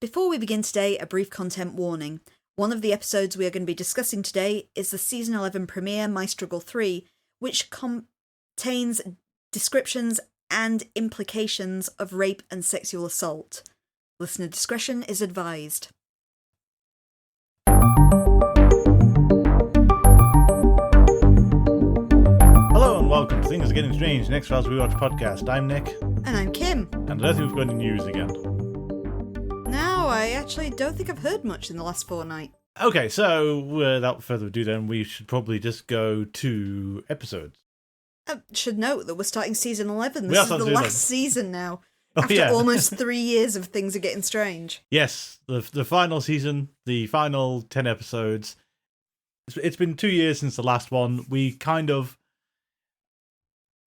Before we begin today, a brief content warning. One of the episodes we are going to be discussing today is the Season 11 premiere, My Struggle 3, which contains descriptions and implications of rape and sexual assault. Listener discretion is advised. Hello and welcome to Things Are Getting Strange, Next Files Rewatch podcast. I'm Nick. And I'm Kim. And I don't think we've got any news again. No, I actually don't think I've heard much in the last fortnight. Okay, so without further ado then, we should probably just go to episodes. I should note that we're starting Season 11. This is the last season now. After almost 3 years of Things Are Getting Strange. Yes, the final season, the final 10 episodes. It's been 2 years since the last one. We kind of...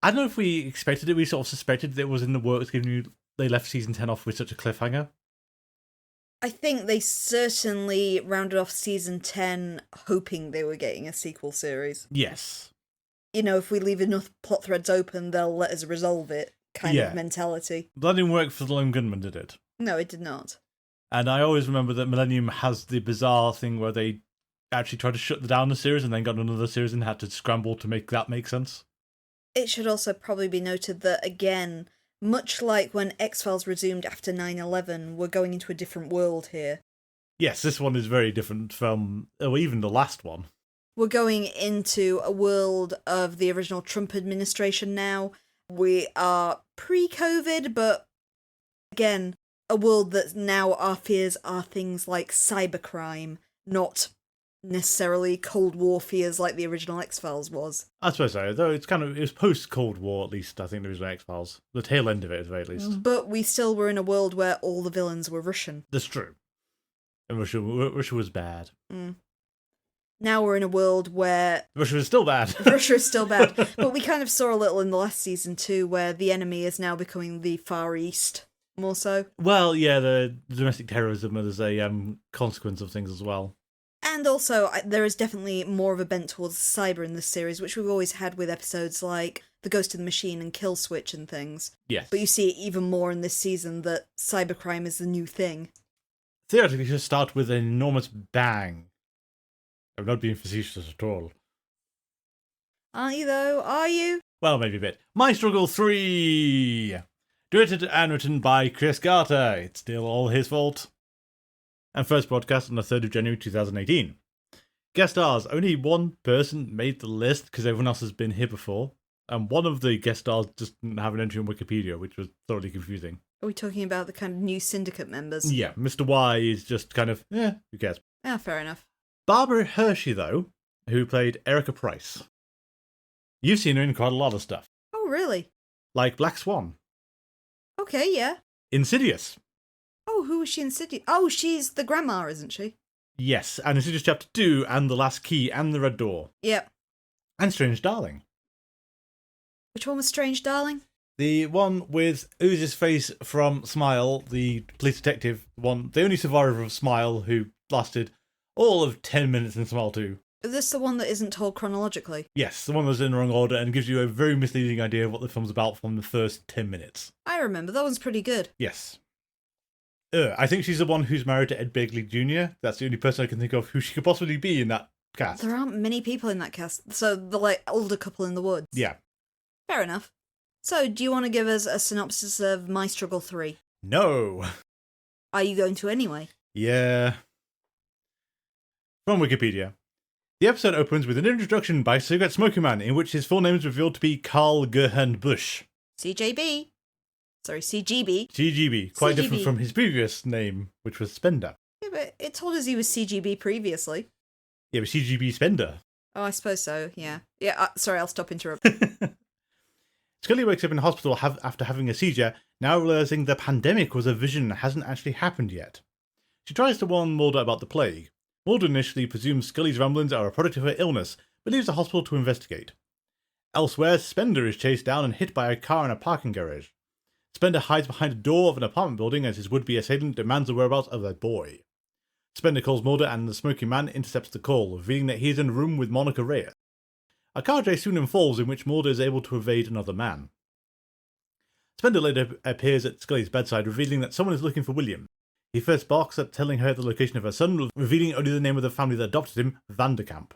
I don't know if we expected it. We sort of suspected that it was in the works, given they left Season 10 off with such a cliffhanger. I think they certainly rounded off Season 10 hoping they were getting a sequel series. Yes. You know, if we leave enough plot threads open, they'll let us resolve it kind of mentality. That didn't work for The Lone Gunman, did it? No, it did not. And I always remember that Millennium has the bizarre thing where they actually tried to shut down the series and then got another series and had to scramble to make that make sense. It should also probably be noted that, again, much like when X-Files resumed after 9/11, we're going into a different world here. Yes, this one is very different from even the last one. We're going into a world of the original Trump administration now. We are pre-COVID, but again, a world that now our fears are things like cybercrime, not necessarily Cold War fears like the original X-Files was. I suppose so, though it was post-Cold War at least, I think there was X-Files. The tail end of it, at the very least. But we still were in a world where all the villains were Russian. That's true. And Russia was bad. Now we're in a world where... Russia is still bad. Russia is still bad. But we kind of saw a little in the last season too, where the enemy is now becoming the Far East, more so. Well, yeah, the domestic terrorism is a consequence of things as well. And also, there is definitely more of a bent towards cyber in this series, which we've always had with episodes like The Ghost in the Machine and Kill Switch and things. Yes. But you see it even more in this season that cybercrime is the new thing. Theoretically, it should start with an enormous bang. I'm not being facetious at all. Aren't you, though? Are you? Well, maybe a bit. My Struggle 3! Directed and written by Chris Carter. It's still all his fault. And first broadcast on the 3rd of January 2018. Guest stars, only one person made the list because everyone else has been here before. And one of the guest stars just didn't have an entry on Wikipedia, which was thoroughly confusing. Are we talking about the kind of new syndicate members? Yeah, Mr. Y is just kind of, who cares? Ah, fair enough. Barbara Hershey, though, who played Erica Price. You've seen her in quite a lot of stuff. Oh, really? Like Black Swan. Okay, yeah. Insidious. Oh, who is she in Insidious? Oh, she's the grandma, isn't she? Yes, and Insidious Chapter 2, and The Last Key, and The Red Door. Yep. And Strange Darling. Which one was Strange Darling? The one with Ooz's face from Smile, the police detective one, the only survivor of Smile who lasted all of 10 minutes in Smile 2. Is this the one that isn't told chronologically? Yes, the one that's in the wrong order and gives you a very misleading idea of what the film's about from the first 10 minutes. I remember, that one's pretty good. Yes. I think she's the one who's married to Ed Begley Jr. That's the only person I can think of who she could possibly be in that cast. There aren't many people in that cast, so the older couple in the woods. Yeah. Fair enough. So, do you want to give us a synopsis of My Struggle 3? No. Are you going to anyway? Yeah. From Wikipedia. The episode opens with an introduction by Cigarette Smoking Man, in which his full name is revealed to be Carl Gerhard Busch. CJB. Sorry, CGB. CGB. Quite CGB. different from his previous name, which was Spender. Yeah, but it told us he was CGB previously. Yeah, but CGB Spender. Oh, I suppose so, yeah. Yeah, sorry, I'll stop interrupting. Scully wakes up in hospital after having a seizure, now realising the pandemic was a vision that hasn't actually happened yet. She tries to warn Mulder about the plague. Mulder initially presumes Scully's ramblings are a product of her illness, but leaves the hospital to investigate. Elsewhere, Spender is chased down and hit by a car in a parking garage. Spender hides behind a door of an apartment building as his would-be assailant demands the whereabouts of a boy. Spender calls Mulder and the Smoking Man intercepts the call, revealing that he is in a room with Monica Reyes. A car chase soon unfolds in which Mulder is able to evade another man. Spender later appears at Scully's bedside, revealing that someone is looking for William. He first barks at telling her the location of her son, revealing only the name of the family that adopted him, Vanderkamp.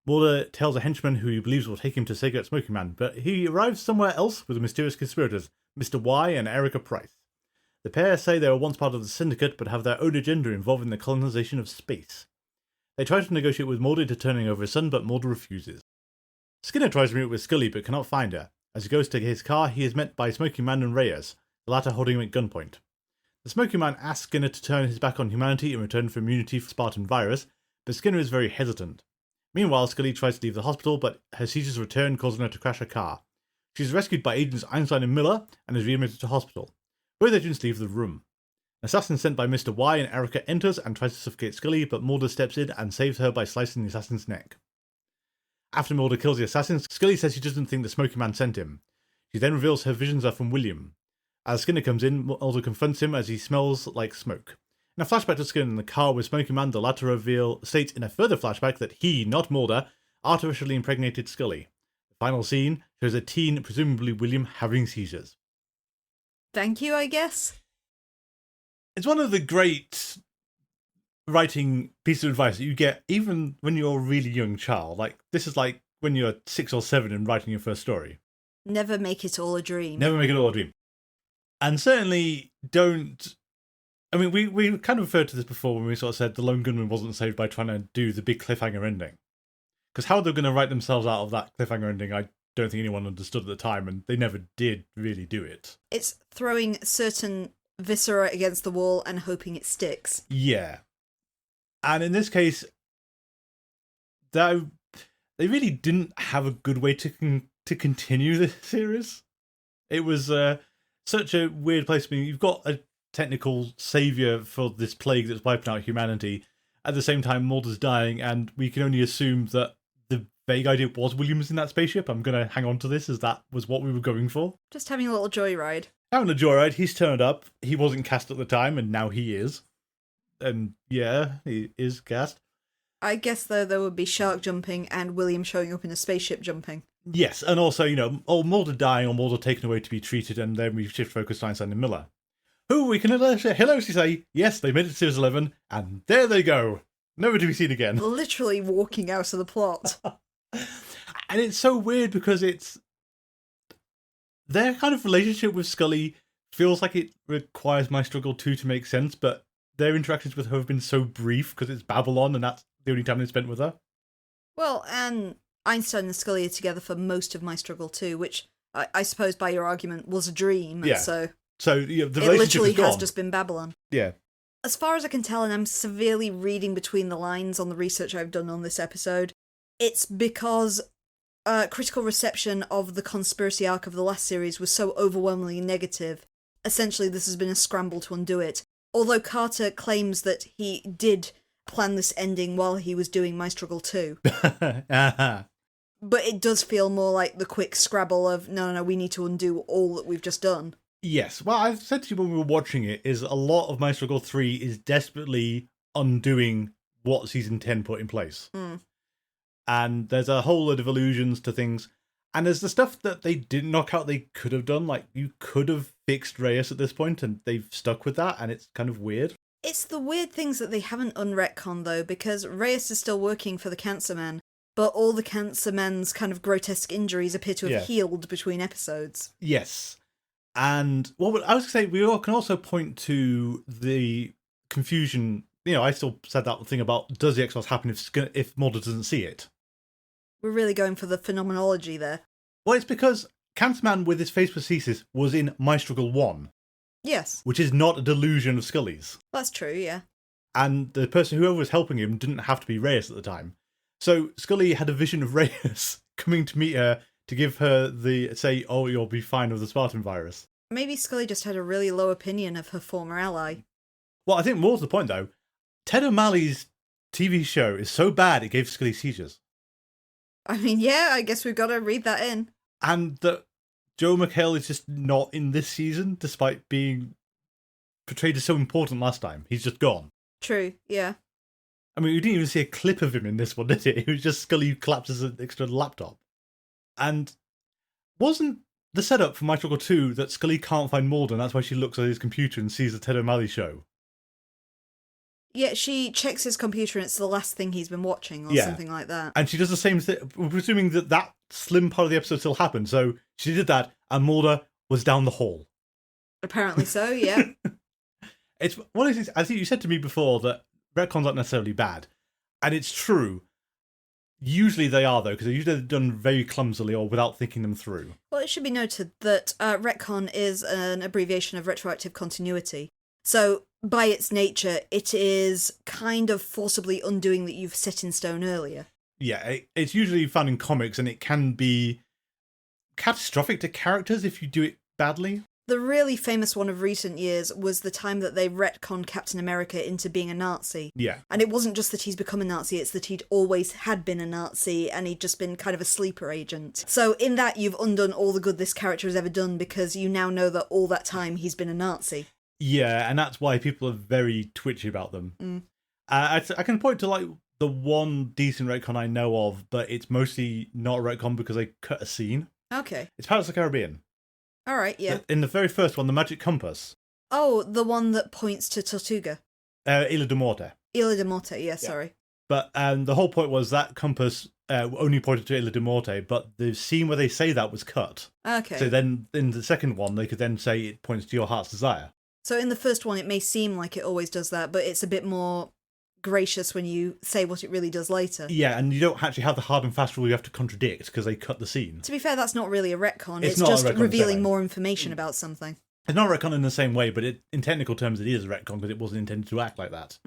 Mulder tells a henchman who he believes will take him to cigarette smoking man, but he arrives somewhere else with the mysterious conspirators, Mr. Y and Erica Price. The pair say they were once part of the syndicate, but have their own agenda involving the colonization of space. They try to negotiate with Mulder into turning over his son, but Mulder refuses. Skinner tries to meet with Scully, but cannot find her. As he goes to his car, he is met by Smoking Man and Reyes, the latter holding him at gunpoint. The Smoking Man asks Skinner to turn his back on humanity in return for immunity for Spartan virus, but Skinner is very hesitant. Meanwhile, Scully tries to leave the hospital, but her seizures return, causing her to crash her car. She is rescued by agents Einstein and Miller, and is readmitted to hospital. Both agents leave the room. An assassin sent by Mr. Y and Erica enters and tries to suffocate Scully, but Mulder steps in and saves her by slicing the assassin's neck. After Mulder kills the assassin, Scully says she doesn't think the Smoking Man sent him. She then reveals her visions are from William. As Skinner comes in, Mulder confronts him as he smells like smoke. In a flashback to Skinner in the car with Smoking Man, the latter states in a further flashback that he, not Mulder, artificially impregnated Scully. The final scene shows a teen, presumably William, having seizures. Thank you, I guess. It's one of the great writing pieces of advice that you get even when you're a really young child. Like, this is like when you're 6 or 7 and writing your first story. Never make it all a dream. Never make it all a dream. And certainly don't... I mean, we kind of referred to this before when we sort of said the lone gunman wasn't saved by trying to do the big cliffhanger ending. Because how they're going to write themselves out of that cliffhanger ending, I don't think anyone understood at the time, and they never did really do it. It's throwing certain viscera against the wall and hoping it sticks. Yeah. And in this case, they really didn't have a good way to continue the series. It was such a weird place. I mean, you've got a technical savior for this plague that's wiping out humanity. At the same time, Mulder's dying, and we can only assume that the vague idea was Williams in that spaceship. I'm going to hang on to this as that was what we were going for. Just having a little joyride. Having a joyride. He's turned up. He wasn't cast at the time, and now he is. And yeah, he is cast. I guess, though, there would be shark jumping and William showing up in a spaceship jumping. Yes, and also, Mulder dying or Mulder taken away to be treated, and then we shift focus to Einstein and Miller. Who we can hilariously say, yes, they made it to Series 11, and there they go. Never to be seen again. Literally walking out of the plot. And it's so weird because their kind of relationship with Scully feels like it requires my struggle too to make sense, but their interactions with her have been so brief because it's Babylon and that's the only time they spent with her. Well, and Einstein and Scully are together for most of my struggle too, which I suppose by your argument was a dream. Yeah. So the relationship it literally is gone. has just been Babylon. Yeah. As far as I can tell, and I'm severely reading between the lines on the research I've done on this episode, it's because critical reception of the conspiracy arc of the last series was so overwhelmingly negative. Essentially, this has been a scramble to undo it. Although Carter claims that he did plan this ending while he was doing My Struggle 2. Uh-huh. But it does feel more like the quick scrabble of, no, we need to undo all that we've just done. Yes. Well, I said to you when we were watching it, is a lot of My Struggle 3 is desperately undoing what Season 10 put in place. Mm. And there's a whole lot of allusions to things. And there's the stuff that they didn't knock out they could have done. Like, you could have fixed Reyes at this point, and they've stuck with that, and it's kind of weird. It's the weird things that they haven't unretconned, though, because Reyes is still working for the Cancer Man, but all the Cancer Man's kind of grotesque injuries appear to have healed between episodes. Yes. And what I was going to say, we all can also point to the confusion. I still said that thing about does the X-Files happen if Mulder doesn't see it? We're really going for the phenomenology there. Well, it's because Cancer Man with his face prosthesis was in My Struggle 1. Yes. Which is not a delusion of Scully's. That's true, yeah. And the person, whoever was helping him, didn't have to be Reyes at the time. So Scully had a vision of Reyes coming to meet her to give her oh, you'll be fine with the Spartan virus. Maybe Scully just had a really low opinion of her former ally. Well, I think more to the point, though, Ted O'Malley's TV show is so bad it gave Scully seizures. I mean, yeah, I guess we've got to read that in. And that Joe McHale is just not in this season, despite being portrayed as so important last time. He's just gone. True, yeah. I mean, we didn't even see a clip of him in this one, did it? It was just Scully who collapses an extra laptop. And wasn't the setup for My Struggle 2 that Scully can't find Mulder, and that's why she looks at his computer and sees the Ted O'Malley show? Yeah, she checks his computer and it's the last thing he's been watching or something like that. And she does the same thing. We're presuming that slim part of the episode still happened. So she did that, and Mulder was down the hall. Apparently so, yeah. It's one of the things, I think you said to me before that retcons aren't necessarily bad. And it's true. Usually they are, though, because they're usually done very clumsily or without thinking them through. Well, it should be noted that retcon is an abbreviation of retroactive continuity. So, by its nature, it is kind of forcibly undoing that you've set in stone earlier. Yeah, it's usually found in comics, and it can be catastrophic to characters if you do it badly. The really famous one of recent years was the time that they retconned Captain America into being a Nazi. Yeah. And it wasn't just that he's become a Nazi, it's that he'd always had been a Nazi and he'd just been kind of a sleeper agent. So in that, you've undone all the good this character has ever done because you now know that all that time he's been a Nazi. Yeah, and that's why people are very twitchy about them. I can point to, like, the one decent retcon I know of, but it's mostly not a retcon because they cut a scene. Okay. It's Pirates of the Caribbean. All right, yeah. In the very first one, the magic compass. Oh, the one that points to Tortuga. Isla de Morte. Isla de Morte, yeah, sorry. But the whole point was that compass only pointed to Isla de Morte, but the scene where they say that was cut. Okay. So then, in the second one, they could then say it points to your heart's desire. So in the first one, it may seem like it always does that, but it's a bit more gracious when you say what it really does later. Yeah, and you don't actually have the hard and fast rule you have to contradict because they cut the scene. To be fair, that's not really a retcon. It's It's not just a retcon revealing more information about something. It's not a retcon in the same way, but in technical terms, it is a retcon because it wasn't intended to act like that.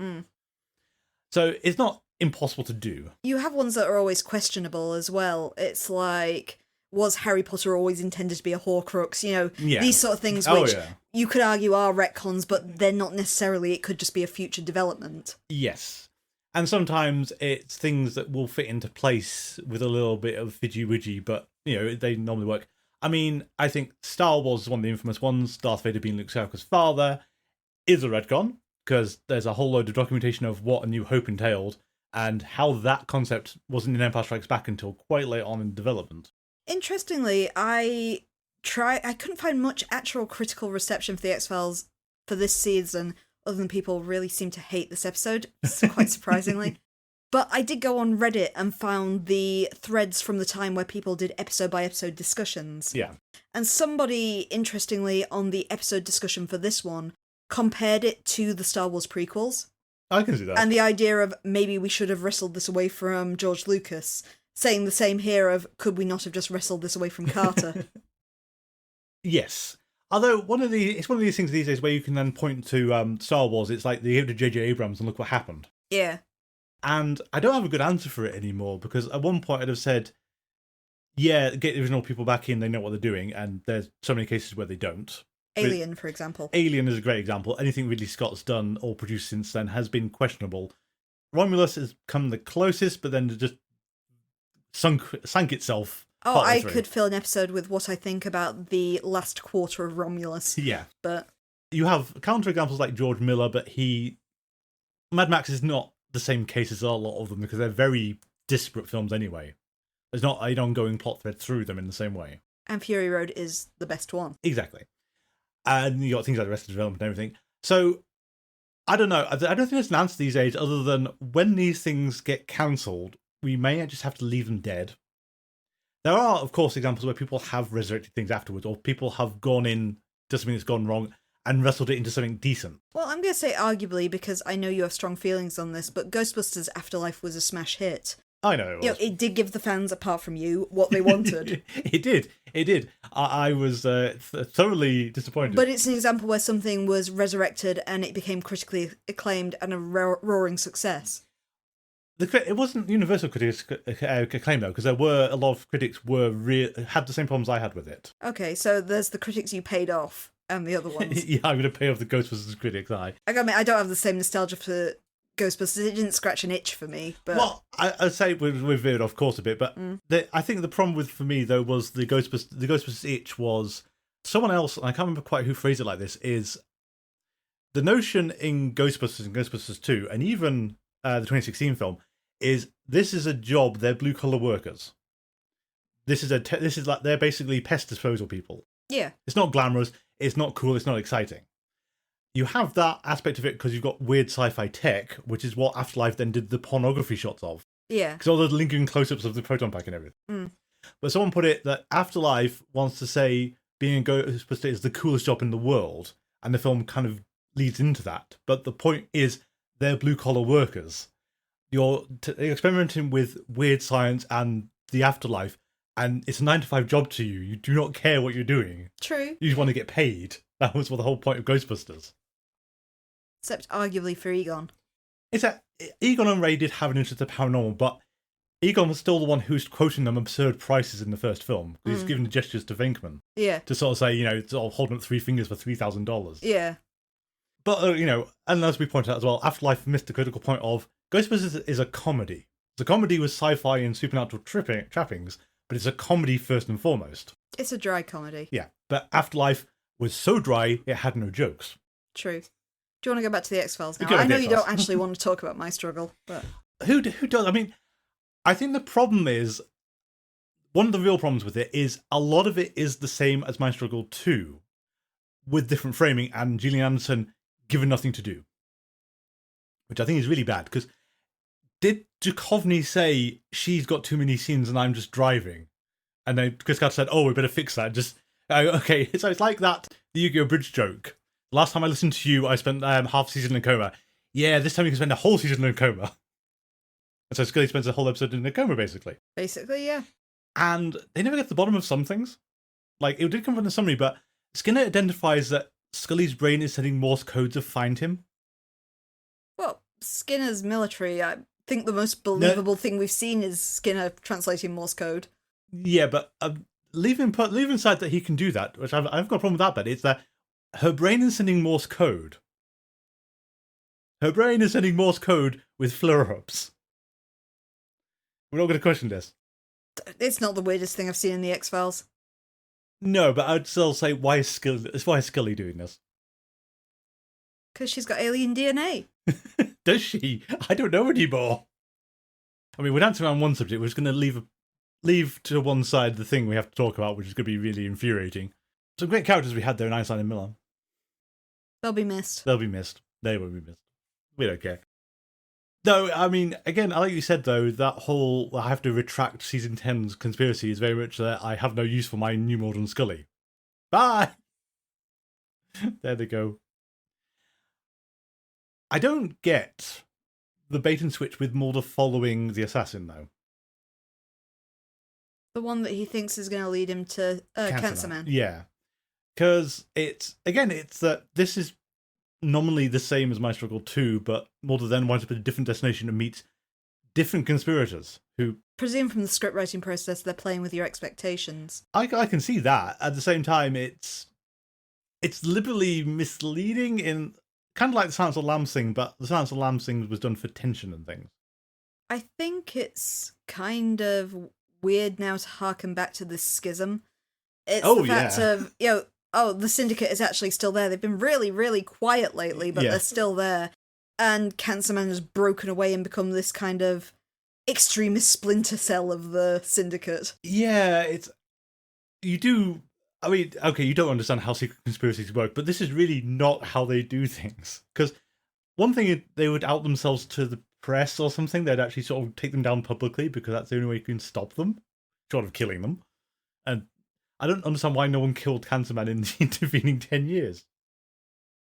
So it's not impossible to do. You have ones that are always questionable as well. It's like, was Harry Potter always intended to be a Horcrux? You know, these sort of things which you could argue are retcons, but they're not necessarily. It could just be a future development. Yes. And sometimes it's things that will fit into place with a little bit of fidgy-widgy, but, you know, they normally work. I mean, I think Star Wars is one of the infamous ones. Darth Vader being Luke Skywalker's father is a retcon, because there's a whole load of documentation of what A New Hope entailed, and how that concept wasn't in Empire Strikes Back until quite late on in development. Interestingly, I couldn't find much actual critical reception for the X-Files for this season, other than people really seem to hate this episode, quite surprisingly. But I did go on Reddit and found the threads from the time where people did episode-by-episode discussions. Yeah. And somebody, interestingly, on the episode discussion for this one, compared it to the Star Wars prequels. I can see that. And the idea of maybe we should have wrestled this away from George Lucas, saying the same here of, could we not have just wrestled this away from Carter? Yes. Although it's one of these things these days where you can then point to Star Wars. It's like they gave it to J.J. Abrams and look what happened. Yeah. And I don't have a good answer for it anymore, because at one point I'd have said, yeah, get the original people back in, they know what they're doing, and there's so many cases where they don't. Alien, for example. Alien is a great example. Anything Ridley Scott's done or produced since then has been questionable. Romulus has come the closest, but then it just sank itself. Oh, I could fill an episode with what I think about the last quarter of Romulus. Yeah. But you have counterexamples like George Miller, but Mad Max is not the same case as a lot of them because they're very disparate films anyway. There's not an ongoing plot thread through them in the same way. And Fury Road is the best one. Exactly. And you got things like Arrested Development and everything. So, I don't know. I don't think there's an answer these days other than when these things get cancelled, we may just have to leave them dead. There are, of course, examples where people have resurrected things afterwards, or people have gone in to something that's gone wrong and wrestled it into something decent. Well, I'm going to say arguably, because I know you have strong feelings on this, but Ghostbusters Afterlife was a smash hit. I know it was. You know, it did give the fans, apart from you, what they wanted. It did. I was thoroughly disappointed. But it's an example where something was resurrected and it became critically acclaimed and a roaring success. It wasn't universal critics acclaim though, because there were a lot of critics had the same problems I had with it. Okay, so there's the critics you paid off and the other ones. Yeah, I'm going to pay off the Ghostbusters critics. I mean, I don't have the same nostalgia for Ghostbusters. It didn't scratch an itch for me. But well, I'd say we've veered off course a bit, but I think the problem for me though was the Ghostbusters itch was someone else, and I can't remember quite who phrased it like this. Is the notion in Ghostbusters and Ghostbusters 2, and even the 2016 film, is this is a job, they're blue collar workers. This is like they're basically pest disposal people. Yeah. It's not glamorous, it's not cool, it's not exciting. you have that aspect of it because you've got weird sci-fi tech, which is what Afterlife then did the pornography shots of. Yeah. Because all those lingering close-ups of the proton pack and everything. Mm. But someone put it that Afterlife wants to say being a Ghostbuster is the coolest job in the world, and the film kind of leads into that. But the point is, they're blue-collar workers. You're experimenting with weird science and the afterlife, and it's a 9-to-5 job to you. You do not care what you're doing. True. You just want to get paid. That was what the whole point of Ghostbusters. Except arguably for Egon. It's that Egon and Ray did have an interest in paranormal, but Egon was still the one who's quoting them absurd prices in the first film. He's giving the gestures to Venkman. Yeah. To sort of say, sort of holding up 3 fingers for $3,000. Yeah. But, and as we pointed out as well, Afterlife missed the critical point of Ghostbusters is a comedy. It's a comedy with sci-fi and supernatural trappings, but it's a comedy first and foremost. It's a dry comedy. Yeah, but Afterlife was so dry, it had no jokes. True. Do you want to go back to the X-Files now? Go I to know the you don't X-Files. actually want to talk about my struggle, but... Who does? I mean, I think the problem is, one of the real problems with it is a lot of it is the same as My Struggle 2, with different framing and Gillian Anderson given nothing to do. Which I think is really bad, because did Duchovny say, she's got too many scenes and I'm just driving? And then Chris Carter said, oh, we better fix that. Okay, so it's like that, the Yu-Gi-Oh! Bridge joke. Last time I listened to you, I spent half a season in a coma. Yeah, this time you can spend a whole season in a coma. And so Scully spends a whole episode in a coma, basically. Basically, yeah. And they never get to the bottom of some things. Like, it did come from the summary, but Skinner identifies that Scully's brain is sending Morse code to find him. Well, Skinner's military. I think the most believable thing we've seen is Skinner translating Morse code. Yeah, but leave aside that he can do that, which I've got a problem with that, but it's that her brain is sending Morse code. Her brain is sending Morse code with flare-ups. We're not going to question this. It's not the weirdest thing I've seen in the X-Files. No, but I'd still say, why is Scully doing this? Because she's got alien DNA. Does she? I don't know anymore. I mean, we're dancing around one subject. We're just going to leave to one side the thing we have to talk about, which is going to be really infuriating. Some great characters we had there in Einstein and Miller. They'll be missed. They'll be missed. They will be missed. We don't care. No, I mean, again, like you said, though, that whole I have to retract season 10's conspiracy is very much that I have no use for my new Mulder and Scully. Bye! There they go. I don't get the bait and switch with Mulder following the assassin, though. The one that he thinks is going to lead him to Cancer Man. Yeah. Because it's that this is nominally the same as My Struggle 2, but Mulder then winds up at a different destination and meets different conspirators who... Presume from the script writing process they're playing with your expectations. I can see that. At the same time, it's liberally misleading in... Kind of like the Silence of the Lambs thing, but the Silence of the Lambs thing was done for tension and things. I think it's kind of weird now to harken back to this schism. It's the fact of, the Syndicate is actually still there. They've been really, really quiet lately, but they're still there. And Cancer Man has broken away and become this kind of extremist splinter cell of the Syndicate. Yeah, you don't understand how secret conspiracies work, but this is really not how they do things. Because one thing, they would out themselves to the press or something, they'd actually sort of take them down publicly because that's the only way you can stop them, short of killing them. And I don't understand why no one killed Cancer Man in the intervening 10 years.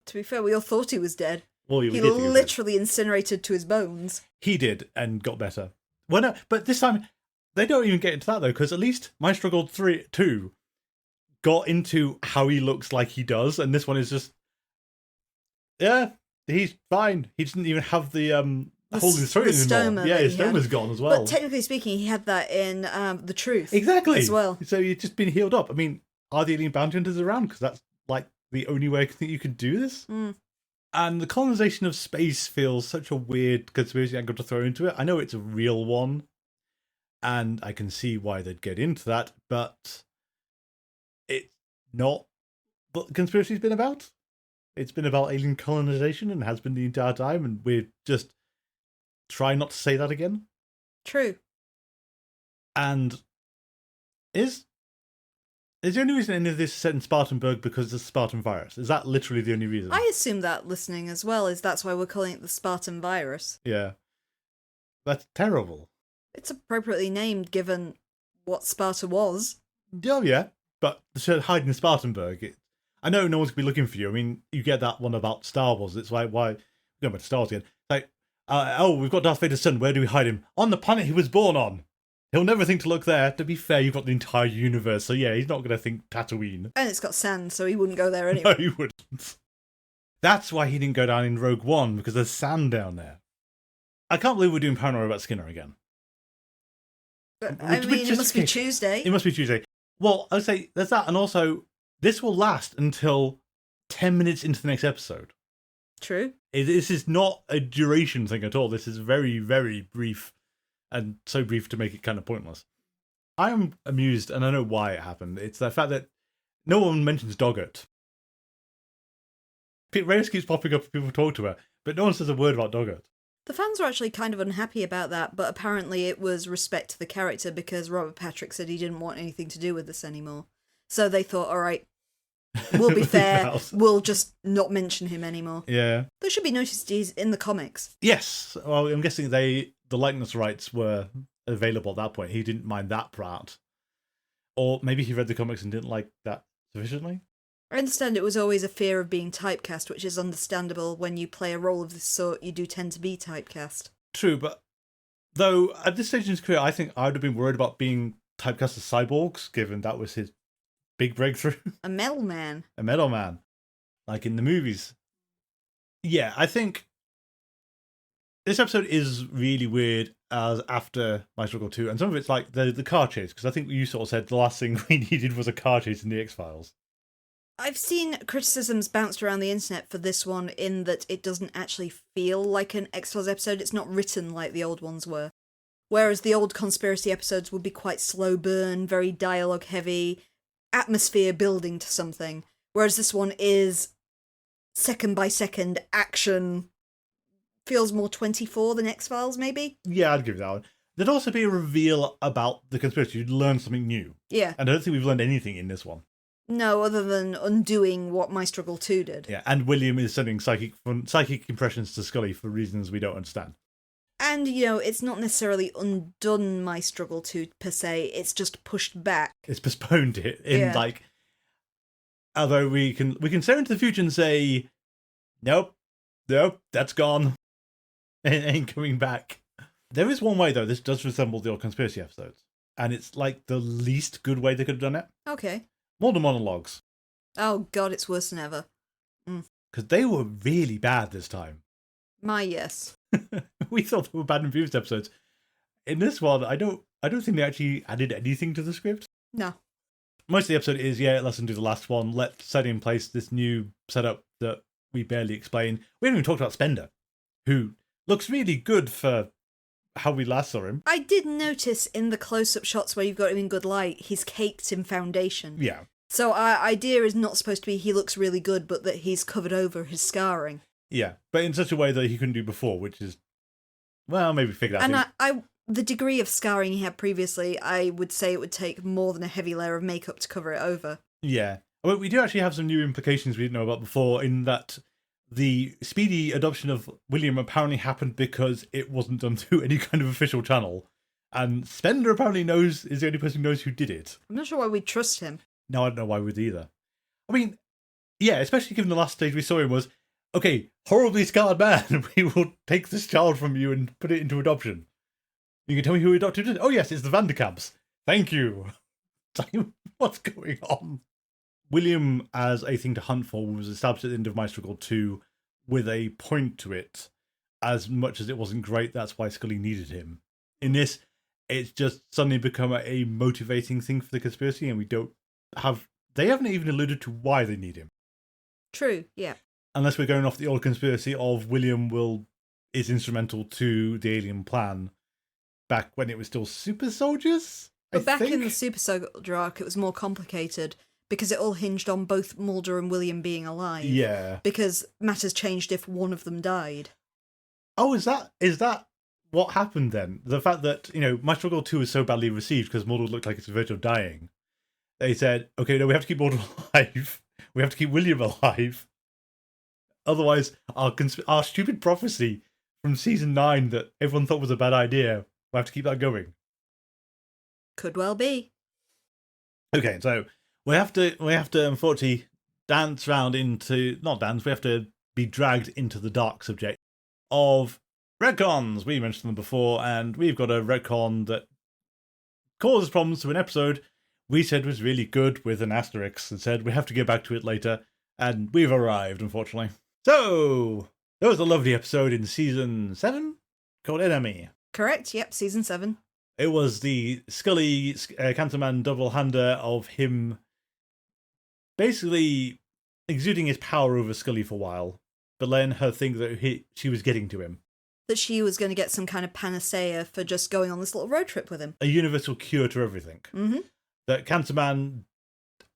To be fair, we all thought he was dead. Well, he literally incinerated to his bones. He did, and got better. Well, no, but this time, they don't even get into that, though, because at least My Struggle 2 got into how he looks like he does, and this one is just... Yeah, he's fine. He didn't even have the hole in his throat anymore. Yeah, his stoma's gone as well. But technically speaking, he had that in The Truth. Exactly. As well. So he's just been healed up. I mean, are the alien bounty hunters around? Because that's, like, the only way I think you could do this. Mm. And the colonization of space feels such a weird conspiracy angle to throw into it. I know it's a real one, and I can see why they'd get into that, but it's not what the conspiracy's been about. It's been about alien colonization and has been the entire time, and we're just trying not to say that again. True. And is Is the only reason any of this is set in Spartanburg because of the Spartan virus? Is that literally the only reason? I assume that listening as well is that's why we're calling it the Spartan virus. Yeah. That's terrible. It's appropriately named given what Sparta was. Oh, yeah. But to hide in Spartanburg, I know no one's going to be looking for you. I mean, you get that one about Star Wars. It's like, why... Go back to Star Wars again. Like, we've got Darth Vader's son. Where do we hide him? On the planet he was born on. He'll never think to look there. To be fair, you've got the entire universe, so yeah, he's not going to think Tatooine. And it's got sand, so he wouldn't go there anyway. No, he wouldn't. That's why he didn't go down in Rogue One, because there's sand down there. I can't believe we're doing paranoia about Skinner again. But, it must be Tuesday. It must be Tuesday. Well, I'd say there's that, and also, this will last until 10 minutes into the next episode. True. This is not a duration thing at all. This is very, very brief, and so brief to make it kind of pointless. I am amused, and I know why it happened. It's the fact that no one mentions Doggett. Reyes keeps popping up when people talk to her, but no one says a word about Doggett. The fans were actually kind of unhappy about that, but apparently it was respect to the character because Robert Patrick said he didn't want anything to do with this anymore. So they thought, all right, we'll be fair, we'll just not mention him anymore. Yeah. There should be noticed he's in the comics. Yes. Well, I'm guessing the likeness rights were available at that point. He didn't mind that part. Or maybe he read the comics and didn't like that sufficiently. I understand it was always a fear of being typecast, which is understandable. When you play a role of this sort, you do tend to be typecast. True, but though at this stage in his career, I think I would have been worried about being typecast as cyborgs, given that was his big breakthrough. A metal man. A metal man. Like in the movies. Yeah, I think this episode is really weird as after My Struggle 2, and some of it's like the car chase, because I think you sort of said the last thing we needed was a car chase in the X-Files. I've seen criticisms bounced around the internet for this one in that it doesn't actually feel like an X-Files episode. It's not written like the old ones were. Whereas the old conspiracy episodes would be quite slow burn, very dialogue heavy, atmosphere building to something. Whereas this one is second by second action. Feels more 24 than X-Files, maybe? Yeah, I'd give you that one. There'd also be a reveal about the conspiracy. You'd learn something new. Yeah. And I don't think we've learned anything in this one. No, other than undoing what My Struggle 2 did. Yeah, and William is sending psychic impressions to Scully for reasons we don't understand. And, you know, it's not necessarily undone My Struggle 2 per se, it's just pushed back. It's postponed it in although we can stare into the future and say, nope, that's gone. It ain't coming back. There is one way, though, this does resemble the old conspiracy episodes. And it's like the least good way they could have done it. Okay. Mulder monologues. Oh god, it's worse than ever. Because they were really bad this time. My yes. We thought they were bad in previous episodes. In this one, I don't think they actually added anything to the script. No. Most of the episode is, let's undo the last one. Let's set in place this new setup that we barely explain. We haven't even talked about Spender, who looks really good for how we last saw him. I did notice in the close-up shots where you've got him in good light, he's caked in foundation. Yeah. So our idea is not supposed to be he looks really good, but that he's covered over his scarring. Yeah, but in such a way that he couldn't do before, which is, well, maybe figure that out. And the degree of scarring he had previously, I would say it would take more than a heavy layer of makeup to cover it over. Yeah. Well, we do actually have some new implications we didn't know about before, in that the speedy adoption of William apparently happened because it wasn't done through any kind of official channel. And Spender apparently is the only person who knows who did it. I'm not sure why we'd trust him. No, I don't know why we'd either. I mean, yeah, especially given the last stage we saw him was, okay, horribly scarred man, we will take this child from you and put it into adoption. You can tell me who adopted it? Oh yes, it's the Vanderkamps. Thank you. What's going on? William as a thing to hunt for was established at the end of My Struggle 2 with a point to it. As much as it wasn't great, that's why Scully needed him. In this, it's just suddenly become a motivating thing for the conspiracy, and they haven't even alluded to why they need him. True, yeah. Unless we're going off the old conspiracy of William is instrumental to the alien plan back when it was still super soldiers. But back in the Super Soldier arc, it was more complicated because it all hinged on both Mulder and William being alive. Yeah. Because matters changed if one of them died. Oh, is that what happened then? The fact that, My Struggle 2 is so badly received because Mulder looked like it's a verge of dying. they said, okay, no, we have to keep Mulder alive. We have to keep William alive. Otherwise, our stupid prophecy from season 9 that everyone thought was a bad idea, we have to keep that going. Could well be. Okay, so we have to unfortunately dance round into, not dance, we have to be dragged into the dark subject of retcons. We mentioned them before, and we've got a retcon that causes problems to an episode we said was really good with an asterisk and said we have to get back to it later, and we've arrived, unfortunately. So, there was a lovely episode in season 7 called Enemy. Correct, yep, season 7. It was the Scully Cancerman double-hander of him basically exuding his power over Scully for a while, but letting her think that she was getting to him. That she was going to get some kind of panacea for just going on this little road trip with him. A universal cure to everything. Mm-hmm. That Cancerman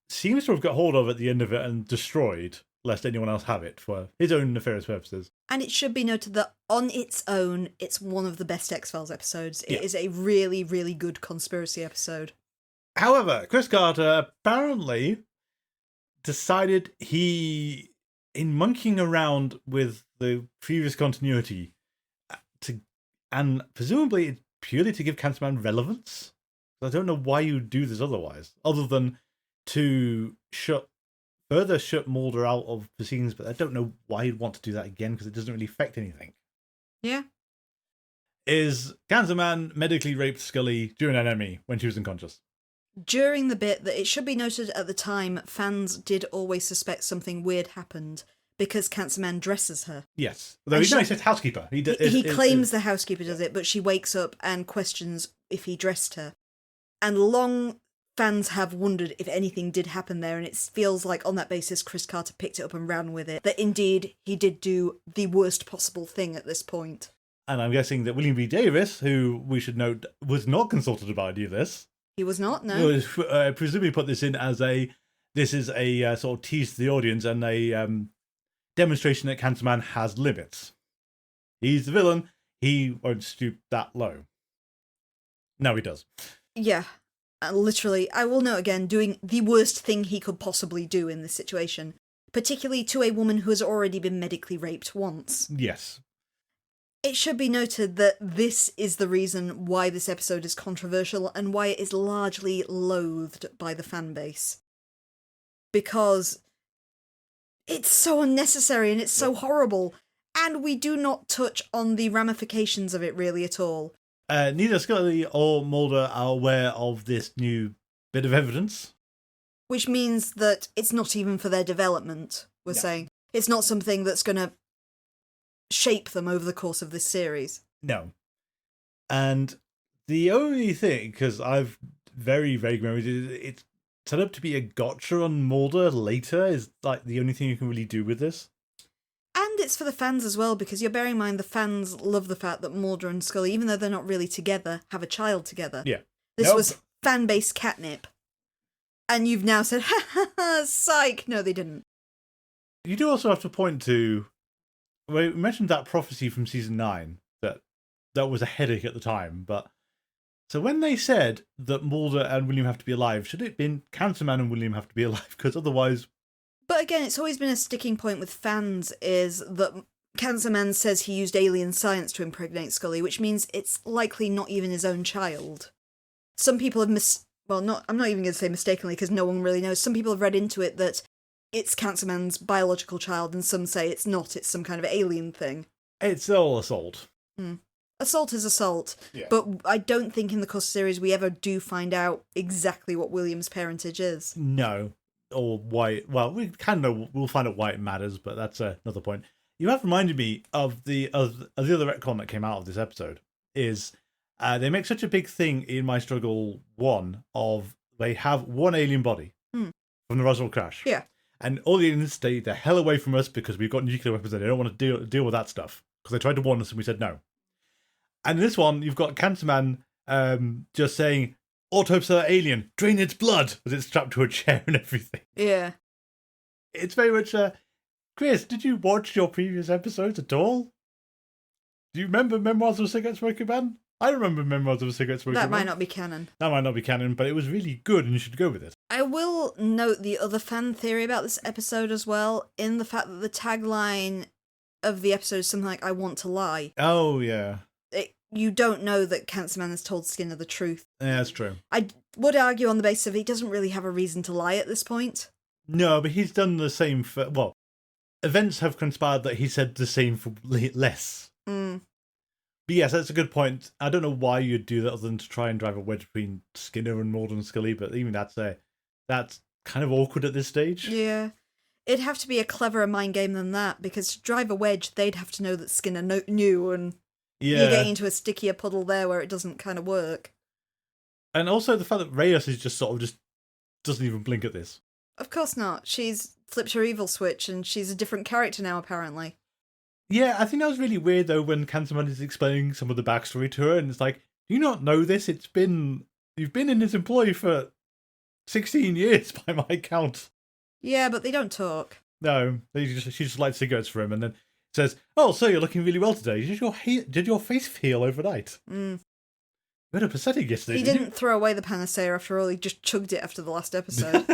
seems to have got hold of at the end of it and destroyed, lest anyone else have it for his own nefarious purposes. And it should be noted that on its own, it's one of the best X-Files episodes. It is a really, really good conspiracy episode. However, Chris Carter apparently decided in monkeying around with the previous continuity, and presumably purely to give Cancerman relevance. I don't know why you would do this otherwise, other than to further shut Mulder out of the scenes, but I don't know why you'd want to do that again, because it doesn't really affect anything. Yeah. Is Cancerman medically raped Scully during Enemy when she was unconscious? During the bit that it should be noted at the time, fans did always suspect something weird happened, because Cancerman dresses her. Yes. Although he says housekeeper. He claims the housekeeper does it, but she wakes up and questions if he dressed her. And long fans have wondered if anything did happen there, and it feels like on that basis Chris Carter picked it up and ran with it. That indeed he did do the worst possible thing at this point. And I'm guessing that William B. Davis, who we should note was not consulted about any of this. He was not, no. He was presumably put this in as this is a sort of tease to the audience and a demonstration that Cancerman has limits. He's the villain. He won't stoop that low. No, he does. Yeah, literally, I will note again, doing the worst thing he could possibly do in this situation, particularly to a woman who has already been medically raped once. Yes. It should be noted that this is the reason why this episode is controversial and why it is largely loathed by the fan base. Because it's so unnecessary and it's so horrible, and we do not touch on the ramifications of it really at all. Neither Scully or Mulder are aware of this new bit of evidence. Which means that it's not even for their development, we're saying. It's not something that's going to shape them over the course of this series. No. And the only thing, because I've very vague memories, it's set up to be a gotcha on Mulder later, is like the only thing you can really do with this. And it's for the fans as well, because you're bearing in mind the fans love the fact that Mulder and Scully, even though they're not really together, have a child together. Yeah. This was fan-based catnip. And you've now said, ha ha ha, psych! No, they didn't. You do also have to point to, we mentioned that prophecy from season 9, that was a headache at the time, but so when they said that Mulder and William have to be alive, should it have been Cancerman and William have to be alive? Because otherwise... But again, it's always been a sticking point with fans is that Cancerman says he used alien science to impregnate Scully, which means it's likely not even his own child. Some people have I'm not even going to say mistakenly because no one really knows. Some people have read into it that it's Cancerman's biological child, and some say it's not, it's some kind of alien thing. It's all assault. Assault is assault, but I don't think in the course of the series we ever do find out exactly what William's parentage is. No. Or why, well, we kind of know, we'll find out why it matters, but that's another point. You have reminded me of the other retcon that came out of this episode, is they make such a big thing in My Struggle 1 of they have one alien body from the Roswell crash. Yeah. And all the aliens stay the hell away from us because we've got nuclear weapons and they don't want to deal with that stuff. Because they tried to warn us and we said no. And in this one, you've got Cancerman just saying, autopsy alien, drain its blood, as it's strapped to a chair and everything. Yeah. It's very much, Chris, did you watch your previous episodes at all? Do you remember Memoirs of a Cigarette Smoking Man? I remember Memoirs of a Cigarette Smoker. That might not be canon. That might not be canon, but it was really good and you should go with it. I will note the other fan theory about this episode as well, in the fact that the tagline of the episode is something like, I want to lie. Oh, yeah. You don't know that Cancer Man has told Skinner the truth. Yeah, that's true. I would argue on the basis of he doesn't really have a reason to lie at this point. No, but he's done the same for... Well, events have conspired that he said the same for less. Mm. But yes, that's a good point. I don't know why you'd do that other than to try and drive a wedge between Skinner and Mulder and Scully, but even that's kind of awkward at this stage. Yeah. It'd have to be a cleverer mind game than that, because to drive a wedge, they'd have to know that Skinner knew, and you're getting into a stickier puddle there where it doesn't kind of work. And also the fact that Reyes is just doesn't even blink at this. Of course not. She's flipped her evil switch, and she's a different character now, apparently. Yeah, I think that was really weird, though, when Cancerman is explaining some of the backstory to her, and it's like, do you not know this? You've been in his employ for 16 years, by my count. Yeah, but they don't talk. No, she just lights cigarettes for him, and then says, oh, so you're looking really well today. Did your face heal overnight? Mm. We had a pathetic yesterday. He didn't throw away the panacea after all, he just chugged it after the last episode.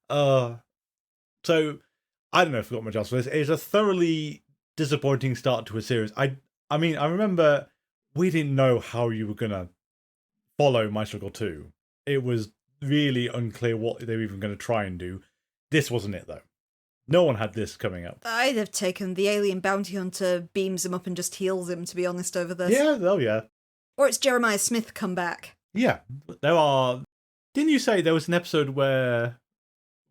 So, I don't know if I've got much else for this. It's a thoroughly disappointing start to a series. I mean, I remember we didn't know how you were going to follow My Struggle 2. It was really unclear what they were even going to try and do. This wasn't it, though. No one had this coming up. I'd have taken the alien bounty hunter, beams him up and just heals him, to be honest, over this. Yeah, oh yeah. Or it's Jeremiah Smith come back. Yeah, there are... Didn't you say there was an episode where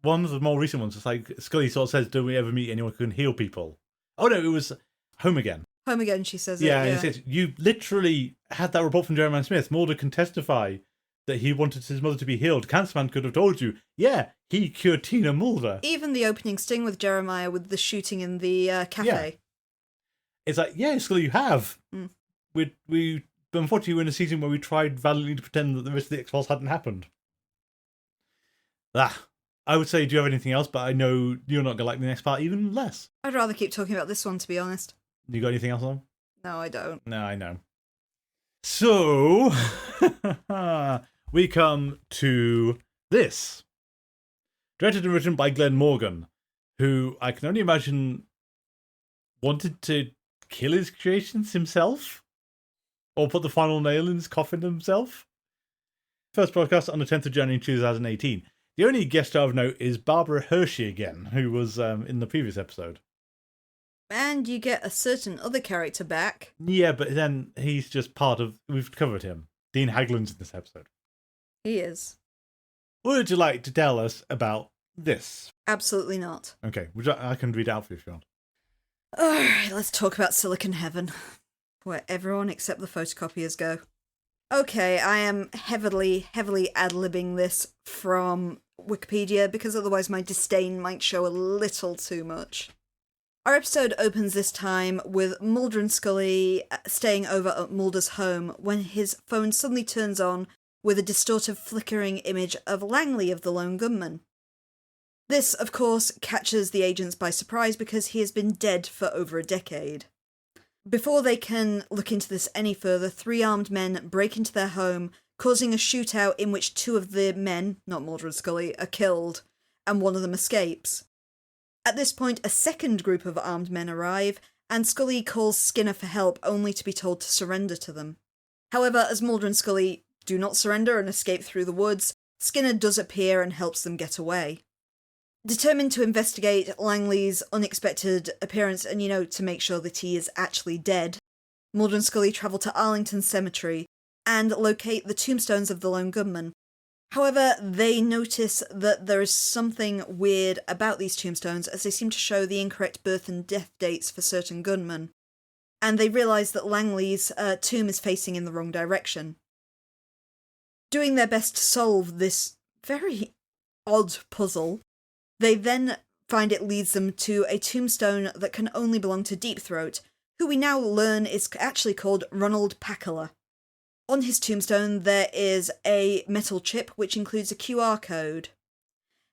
one of the more recent ones, it's like Scully sort of says, do we ever meet anyone who can heal people? Oh no, it was Home Again. Home Again, she says yeah, it. Yeah, and it says, you literally had that report from Jeremiah Smith. Mulder can testify that he wanted his mother to be healed. Cancerman could have told you, yeah, he cured Tina Mulder. Even the opening sting with Jeremiah with the shooting in the cafe. Yeah. It's like, yeah, Scully, you have. Mm. We unfortunately, we're in a season where we tried valiantly to pretend that the rest of the X-Files hadn't happened. I would say, do you have anything else? But I know you're not going to like the next part even less. I'd rather keep talking about this one, to be honest. You got anything else on? No, I don't. No, I know. So, we come to this. Directed and written by Glenn Morgan, who I can only imagine wanted to kill his creations himself? Or put the final nail in his coffin himself? First broadcast on the 10th of January 2018. The only guest star of note is Barbara Hershey again, who was in the previous episode. And you get a certain other character back. Yeah, but then he's just part of... We've covered him. Dean Haglund's in this episode. He is. What would you like to tell us about this? Absolutely not. Okay, I can read it out for you if you want. Alright, let's talk about Silicon Heaven, where everyone except the photocopiers go. Okay, I am heavily ad-libbing this from Wikipedia, because otherwise my disdain might show a little too much. Our episode opens this time with Mulder and Scully staying over at Mulder's home when his phone suddenly turns on with a distorted flickering image of Langely of the Lone Gunman. This, of course, catches the agents by surprise because he has been dead for over a decade. Before they can look into this any further, 3 armed men break into their home, causing a shootout in which 2 of the men, not Mulder and Scully, are killed, and one of them escapes. At this point, a second group of armed men arrive, and Scully calls Skinner for help, only to be told to surrender to them. However, as Mulder and Scully do not surrender and escape through the woods, Skinner does appear and helps them get away. Determined to investigate Langley's unexpected appearance and, to make sure that he is actually dead, Mulder and Scully travel to Arlington Cemetery and locate the tombstones of the lone gunman. However, they notice that there is something weird about these tombstones, as they seem to show the incorrect birth and death dates for certain gunmen, and they realise that Langley's tomb is facing in the wrong direction. Doing their best to solve this very odd puzzle, they then find it leads them to a tombstone that can only belong to Deep Throat, who we now learn is actually called Ronald Packler. On his tombstone there is a metal chip which includes a QR code.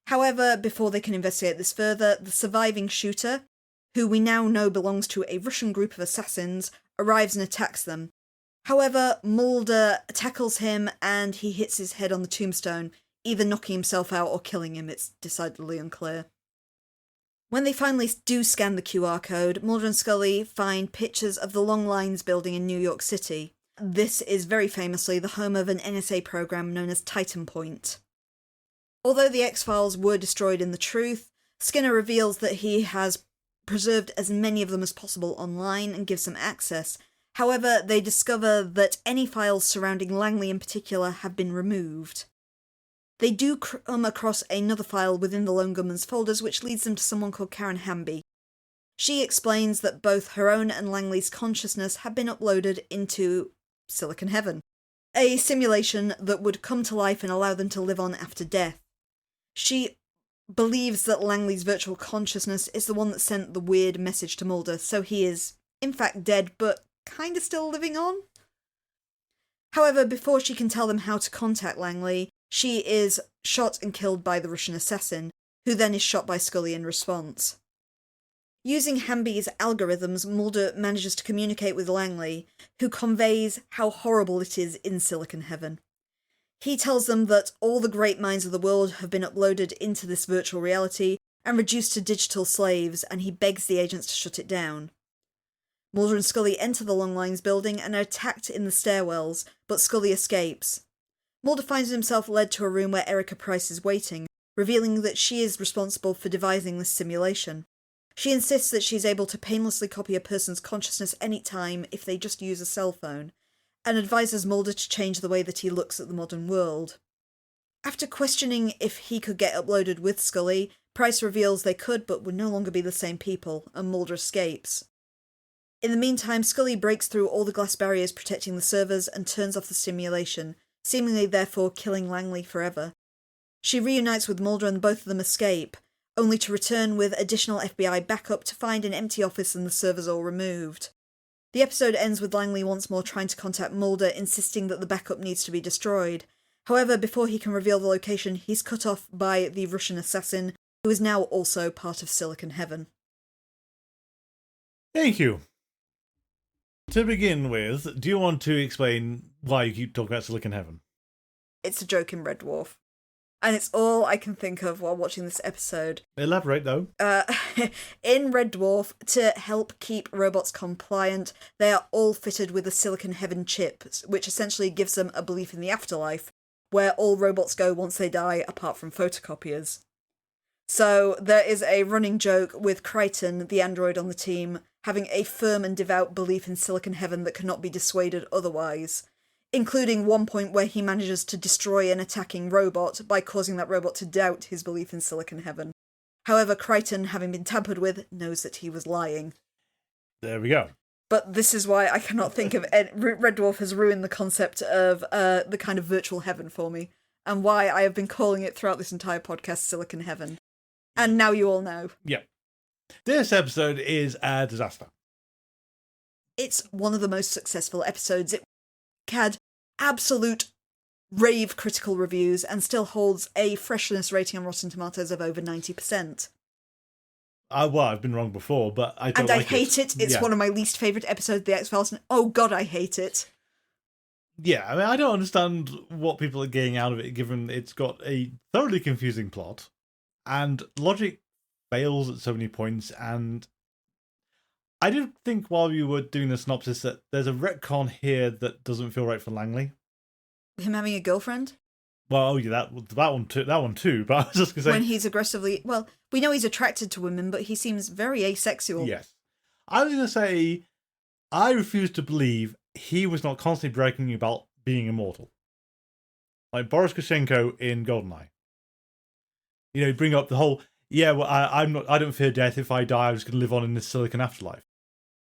However, before they can investigate this further, the surviving shooter, who we now know belongs to a Russian group of assassins, arrives and attacks them, However, Mulder tackles him and he hits his head on the tombstone, either knocking himself out or killing him. It's decidedly unclear. When they finally do scan the QR code, Mulder and Scully find pictures of the Long Lines building in New York City. This is very famously the home of an NSA program known as Titan Point. Although the X-Files were destroyed in the truth, Skinner reveals that he has preserved as many of them as possible online and gives them access. However, they discover that any files surrounding Langely in particular have been removed. They do come across another file within the Lone Gunman's folders, which leads them to someone called Karen Hamby. She explains that both her own and Langley's consciousness have been uploaded into Silicon Heaven, a simulation that would come to life and allow them to live on after death. She believes that Langley's virtual consciousness is the one that sent the weird message to Mulder, so he is, in fact, dead, but kinda still living on. However, before she can tell them how to contact Langely, she is shot and killed by the Russian assassin, who then is shot by Scully in response. Using Hamby's algorithms, Mulder manages to communicate with Langely, who conveys how horrible it is in Silicon Heaven. He tells them that all the great minds of the world have been uploaded into this virtual reality and reduced to digital slaves, and he begs the agents to shut it down. Mulder and Scully enter the Long Lines building and are attacked in the stairwells, but Scully escapes. Mulder finds himself led to a room where Erica Price is waiting, revealing that she is responsible for devising this simulation. She insists that she is able to painlessly copy a person's consciousness any time if they just use a cell phone, and advises Mulder to change the way that he looks at the modern world. After questioning if he could get uploaded with Scully, Price reveals they could but would no longer be the same people, and Mulder escapes. In the meantime, Scully breaks through all the glass barriers protecting the servers and turns off the simulation, seemingly therefore killing Langely forever. She reunites with Mulder and both of them escape, only to return with additional FBI backup to find an empty office and the servers all removed. The episode ends with Langely once more trying to contact Mulder, insisting that the backup needs to be destroyed. However, before he can reveal the location, he's cut off by the Russian assassin, who is now also part of Silicon Heaven. Thank you. To begin with, do you want to explain why you keep talking about Silicon Heaven? It's a joke in Red Dwarf. And it's all I can think of while watching this episode. Elaborate, though. In Red Dwarf, to help keep robots compliant, they are all fitted with a Silicon Heaven chip, which essentially gives them a belief in the afterlife, where all robots go once they die, apart from photocopiers. So there is a running joke with Crichton, the android on the team, having a firm and devout belief in Silicon Heaven that cannot be dissuaded otherwise, including one point where he manages to destroy an attacking robot by causing that robot to doubt his belief in Silicon Heaven. However, Crichton, having been tampered with, knows that he was lying. There we go. But this is why I cannot think of it. Red Dwarf has ruined the concept of the kind of virtual heaven for me, and why I have been calling it throughout this entire podcast Silicon Heaven. And now you all know. Yep. This episode is a disaster. It's one of the most successful episodes. It had absolute rave critical reviews and still holds a freshness rating on Rotten Tomatoes of over 90%. Well, I've been wrong before, but I don't and like I hate it. It's one of my least favourite episodes of The X-Files, and oh god, I hate it. Yeah, I mean, I don't understand what people are getting out of it, given it's got a thoroughly confusing plot, and logic fails at so many points, and I did think while you were doing the synopsis that there's a retcon here that doesn't feel right for Langely. Him having a girlfriend? Well, yeah, that one too. But I was just going to say, when he's aggressively, well, we know he's attracted to women, but he seems very asexual. Yes, I was going to say, I refuse to believe he was not constantly bragging about being immortal, like Boris Koshenko in GoldenEye. You know, bring up the whole, yeah, well, I don't fear death. If I die, I'm just going to live on in this silicon afterlife.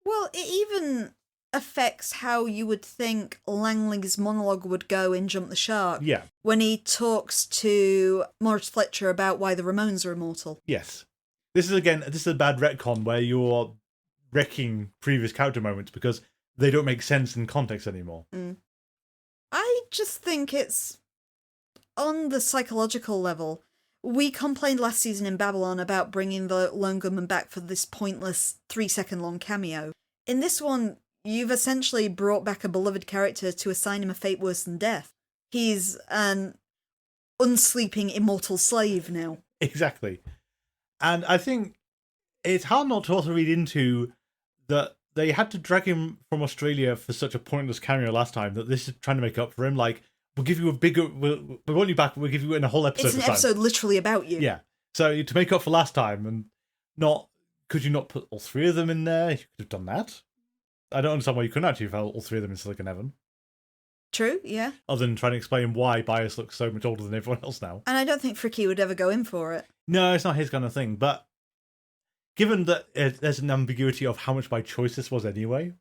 Well, it even affects how you would think Langley's monologue would go in Jump the Shark. Yeah. When he talks to Morris Fletcher about why the Ramones are immortal. Yes. This is a bad retcon where you're wrecking previous character moments because they don't make sense in context anymore. I just think it's on the psychological level. We complained last season in Babylon about bringing the Lone Gunman back for this pointless 3-second long cameo. In this one, you've essentially brought back a beloved character to assign him a fate worse than death. He's an unsleeping immortal slave now. Exactly. And I think it's hard not to also read into that they had to drag him from Australia for such a pointless cameo last time that this is trying to make up for him. Like, we'll give you a bigger... we want you back, we'll give you in a whole episode. It's an episode literally about you. Yeah. So to make up for last time and not... Could you not put all three of them in there? You could have done that. I don't understand why you couldn't actually have all three of them in Silicon Heaven. True, yeah. Other than trying to explain why Bias looks so much older than everyone else now. And I don't think Fricky would ever go in for it. No, it's not his kind of thing. But given that there's an ambiguity of how much by choice this was anyway,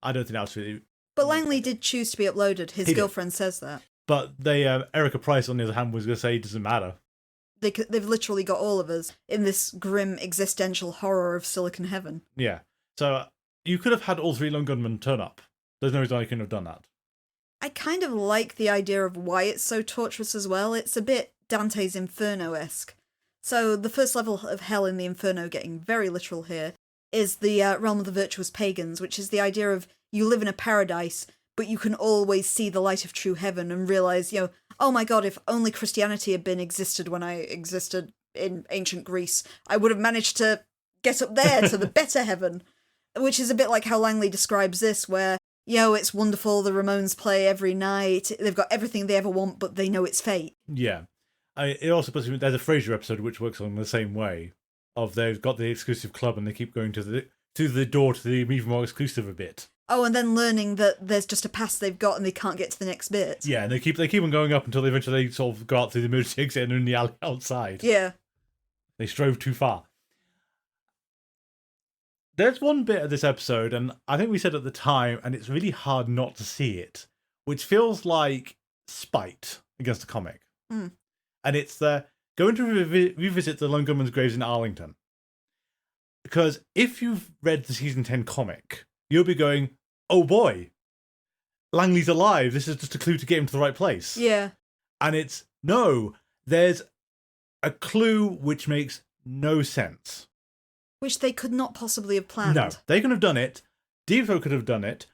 I don't think that was really... But Langely did choose to be uploaded. His girlfriend says that. But they, Erica Price, on the other hand, was going to say it doesn't matter. They've literally got all of us in this grim existential horror of Silicon Heaven. Yeah. So you could have had all three lone gunmen turn up. There's no reason I couldn't have done that. I kind of like the idea of why it's so torturous as well. It's a bit Dante's Inferno-esque. So the first level of hell in the Inferno, getting very literal here, is the realm of the virtuous pagans, which is the idea of you live in a paradise, but you can always see the light of true heaven and realise, oh my god, if only Christianity had existed when I existed in ancient Greece, I would have managed to get up there to the better heaven. Which is a bit like how Langely describes this, where, it's wonderful, the Ramones play every night, they've got everything they ever want, but they know it's fate. Yeah. It also puts me, there's a Frasier episode which works on the same way, of they've got the exclusive club and they keep going to the door to the even more exclusive a bit. Oh, and then learning that there's just a pass they've got and they can't get to the next bit. Yeah, and they keep on going up until they eventually sort of go out through the emergency exit and are in the alley outside. Yeah. They strove too far. There's one bit of this episode, and I think we said at the time, and it's really hard not to see it, which feels like spite against the comic. Mm. And it's going to revisit the Lone Gunmen's graves in Arlington. Because if you've read the season 10 comic, you'll be going, oh boy, Langley's alive. This is just a clue to get him to the right place. Yeah. And it's, no, there's a clue which makes no sense. Which they could not possibly have planned. No, they could have done it. Deep Throat could have done it.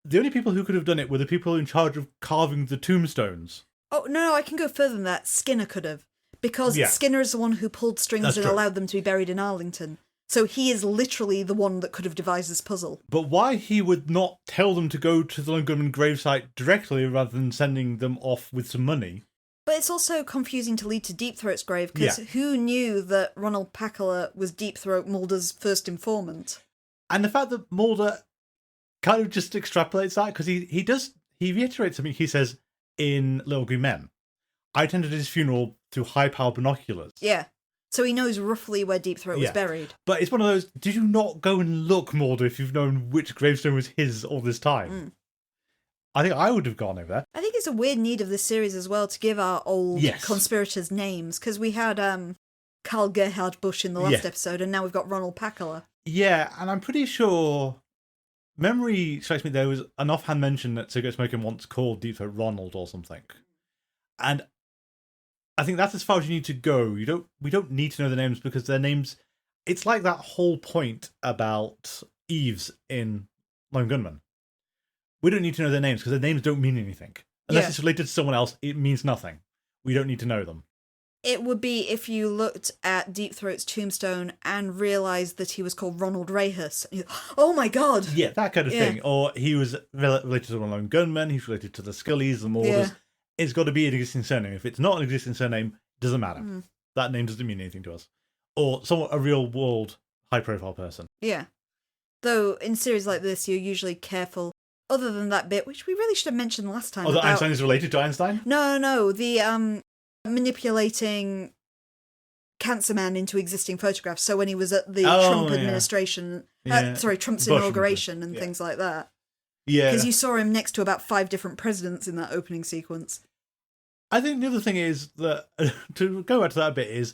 The only people who could have done it were the people in charge of carving the tombstones. Oh, no, I can go further than that. Skinner could have. Because Skinner is the one who pulled strings and allowed them to be buried in Arlington. So he is literally the one that could have devised this puzzle. But why he would not tell them to go to the Lone Gunman gravesite directly rather than sending them off with some money? But it's also confusing to lead to Deep Throat's grave, because who knew that Ronald Pakula was Deep Throat Mulder's first informant? And the fact that Mulder kind of just extrapolates that, because he reiterates something he says in Little Green Men. I attended his funeral through high-powered binoculars. Yeah. So he knows roughly where Deep Throat was buried. But it's one of those, did you not go and look, Mulder, if you've known which gravestone was his all this time? Mm. I think I would have gone over there. I think it's a weird need of this series as well to give our old conspirators names, because we had Karl Gerhard Busch in the last episode, and now we've got Ronald Pakula. Yeah, and I'm pretty sure... Memory strikes me there was an offhand mention that Cigarette Smoking once called Deep Throat Ronald or something. And I think that's as far as you need to go. We don't need to know the names, because their names... It's like that whole point about Eves in Lone Gunman. We don't need to know their names, because their names don't mean anything. Unless it's related to someone else, it means nothing. We don't need to know them. It would be if you looked at Deep Throat's tombstone and realised that he was called Ronald Rehus. Oh my god! Yeah, that kind of thing. Or he was related to the Lone Gunman, he's related to the Scullys, the Morders. Yeah. It's got to be an existing surname. If it's not an existing surname, it doesn't matter. Mm. That name doesn't mean anything to us. Or a real-world, high-profile person. Yeah. Though, in series like this, you're usually careful. Other than that bit, which we really should have mentioned last time. Oh, that Einstein is related to Einstein? No. The manipulating Cancer Man into existing photographs. So when he was at the Trump administration, Trump's inauguration and things like that. Yeah. Because you saw him next to about 5 different presidents in that opening sequence. I think the other thing is that, to go back to that bit, is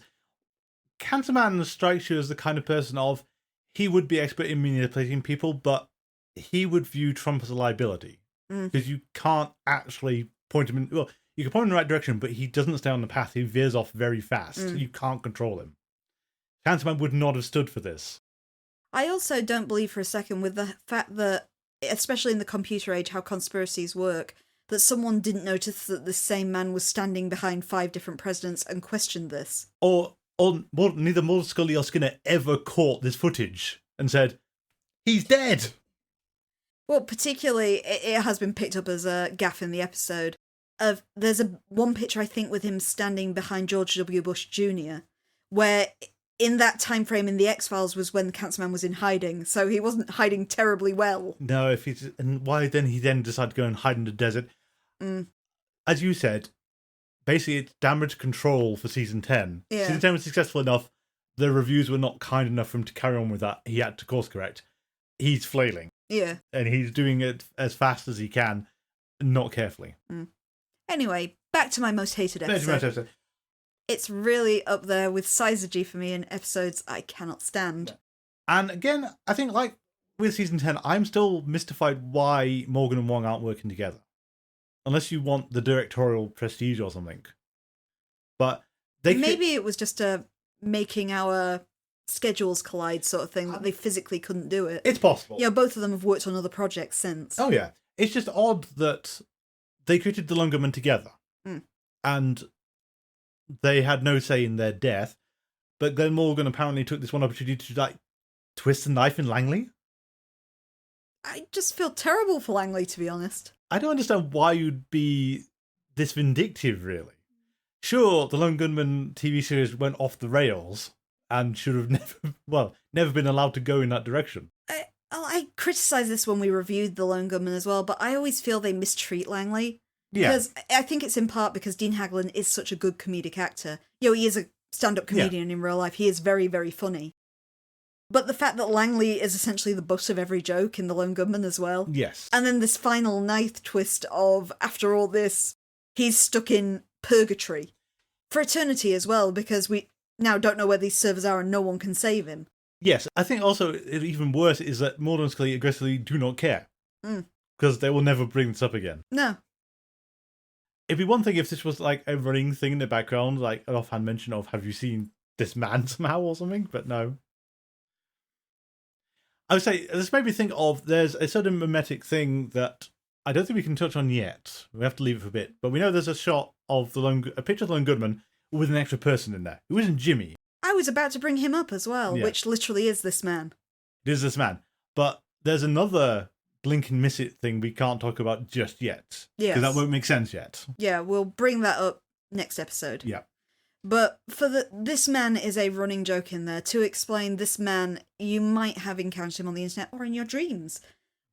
Cancer Man strikes you as the kind of person of, he would be expert in manipulating people, but he would view Trump as a liability. Because you can't actually point him in... Well, you can point him in the right direction, but he doesn't stay on the path. He veers off very fast. You can't control him. Cancer Man would not have stood for this. I also don't believe for a second with the fact that, especially in the computer age, how conspiracies work, that someone didn't notice that the same man was standing behind 5 different presidents and questioned this. Or neither Mulder, Scully or Skinner ever caught this footage and said, he's dead! Well, particularly, it has been picked up as a gaffe in the episode. There's one picture, I think, with him standing behind George W. Bush Jr., where in that time frame in the X-Files was when the Cancer Man was in hiding, so he wasn't hiding terribly well. No, and why then he then decided to go and hide in the desert? As you said, basically it's damage control for season 10. Yeah. Season 10 was successful enough. The reviews were not kind enough for him to carry on with that. He had to course correct. He's flailing. Yeah. And he's doing it as fast as he can, not carefully. Anyway, back to my most hated episode. It's really up there with Syzygy for me in episodes I cannot stand. And again, I think like with season 10, I'm still mystified why Morgan and Wong aren't working together. Unless you want the directorial prestige or something. But maybe it was just a making our schedules collide sort of thing, that they physically couldn't do it. It's possible. Yeah, both of them have worked on other projects since. Oh yeah. It's just odd that they created the Lungerman together. And they had no say in their death. But Glenn Morgan apparently took this one opportunity to like twist the knife in Langley. I just feel terrible for Langley, to be honest. I don't understand why you'd be this vindictive, really. Sure, the Lone Gunman TV series went off the rails and should have never been allowed to go in that direction. I criticised this when we reviewed The Lone Gunman as well, but I always feel they mistreat Langley. Yeah. Because I think it's in part because Dean Haglund is such a good comedic actor. He is a stand-up comedian in real life. He is very, very funny. But the fact that Langley is essentially the butt of every joke in The Lone Gunman as well. Yes. And then this final knife twist of, after all this, he's stuck in purgatory. For eternity as well, because we now don't know where these servers are and no one can save him. Yes, I think also even worse is that Mulder and Scully aggressively do not care. Because they will never bring this up again. No. It'd be one thing if this was like a running thing in the background, like an offhand mention of, have you seen this man somehow or something? But no. I would say, this made me think of, there's a certain mimetic thing that I don't think we can touch on yet. We have to leave it for a bit. But we know there's a shot of a picture of the Lone Goodman with an extra person in there. It wasn't Jimmy. I was about to bring him up as well, which literally is this man. It is this man. But there's another blink and miss it thing we can't talk about just yet. Yes. Because that won't make sense yet. Yeah, we'll bring that up next episode. Yeah. But for this man is a running joke in there. To explain this man, you might have encountered him on the internet or in your dreams.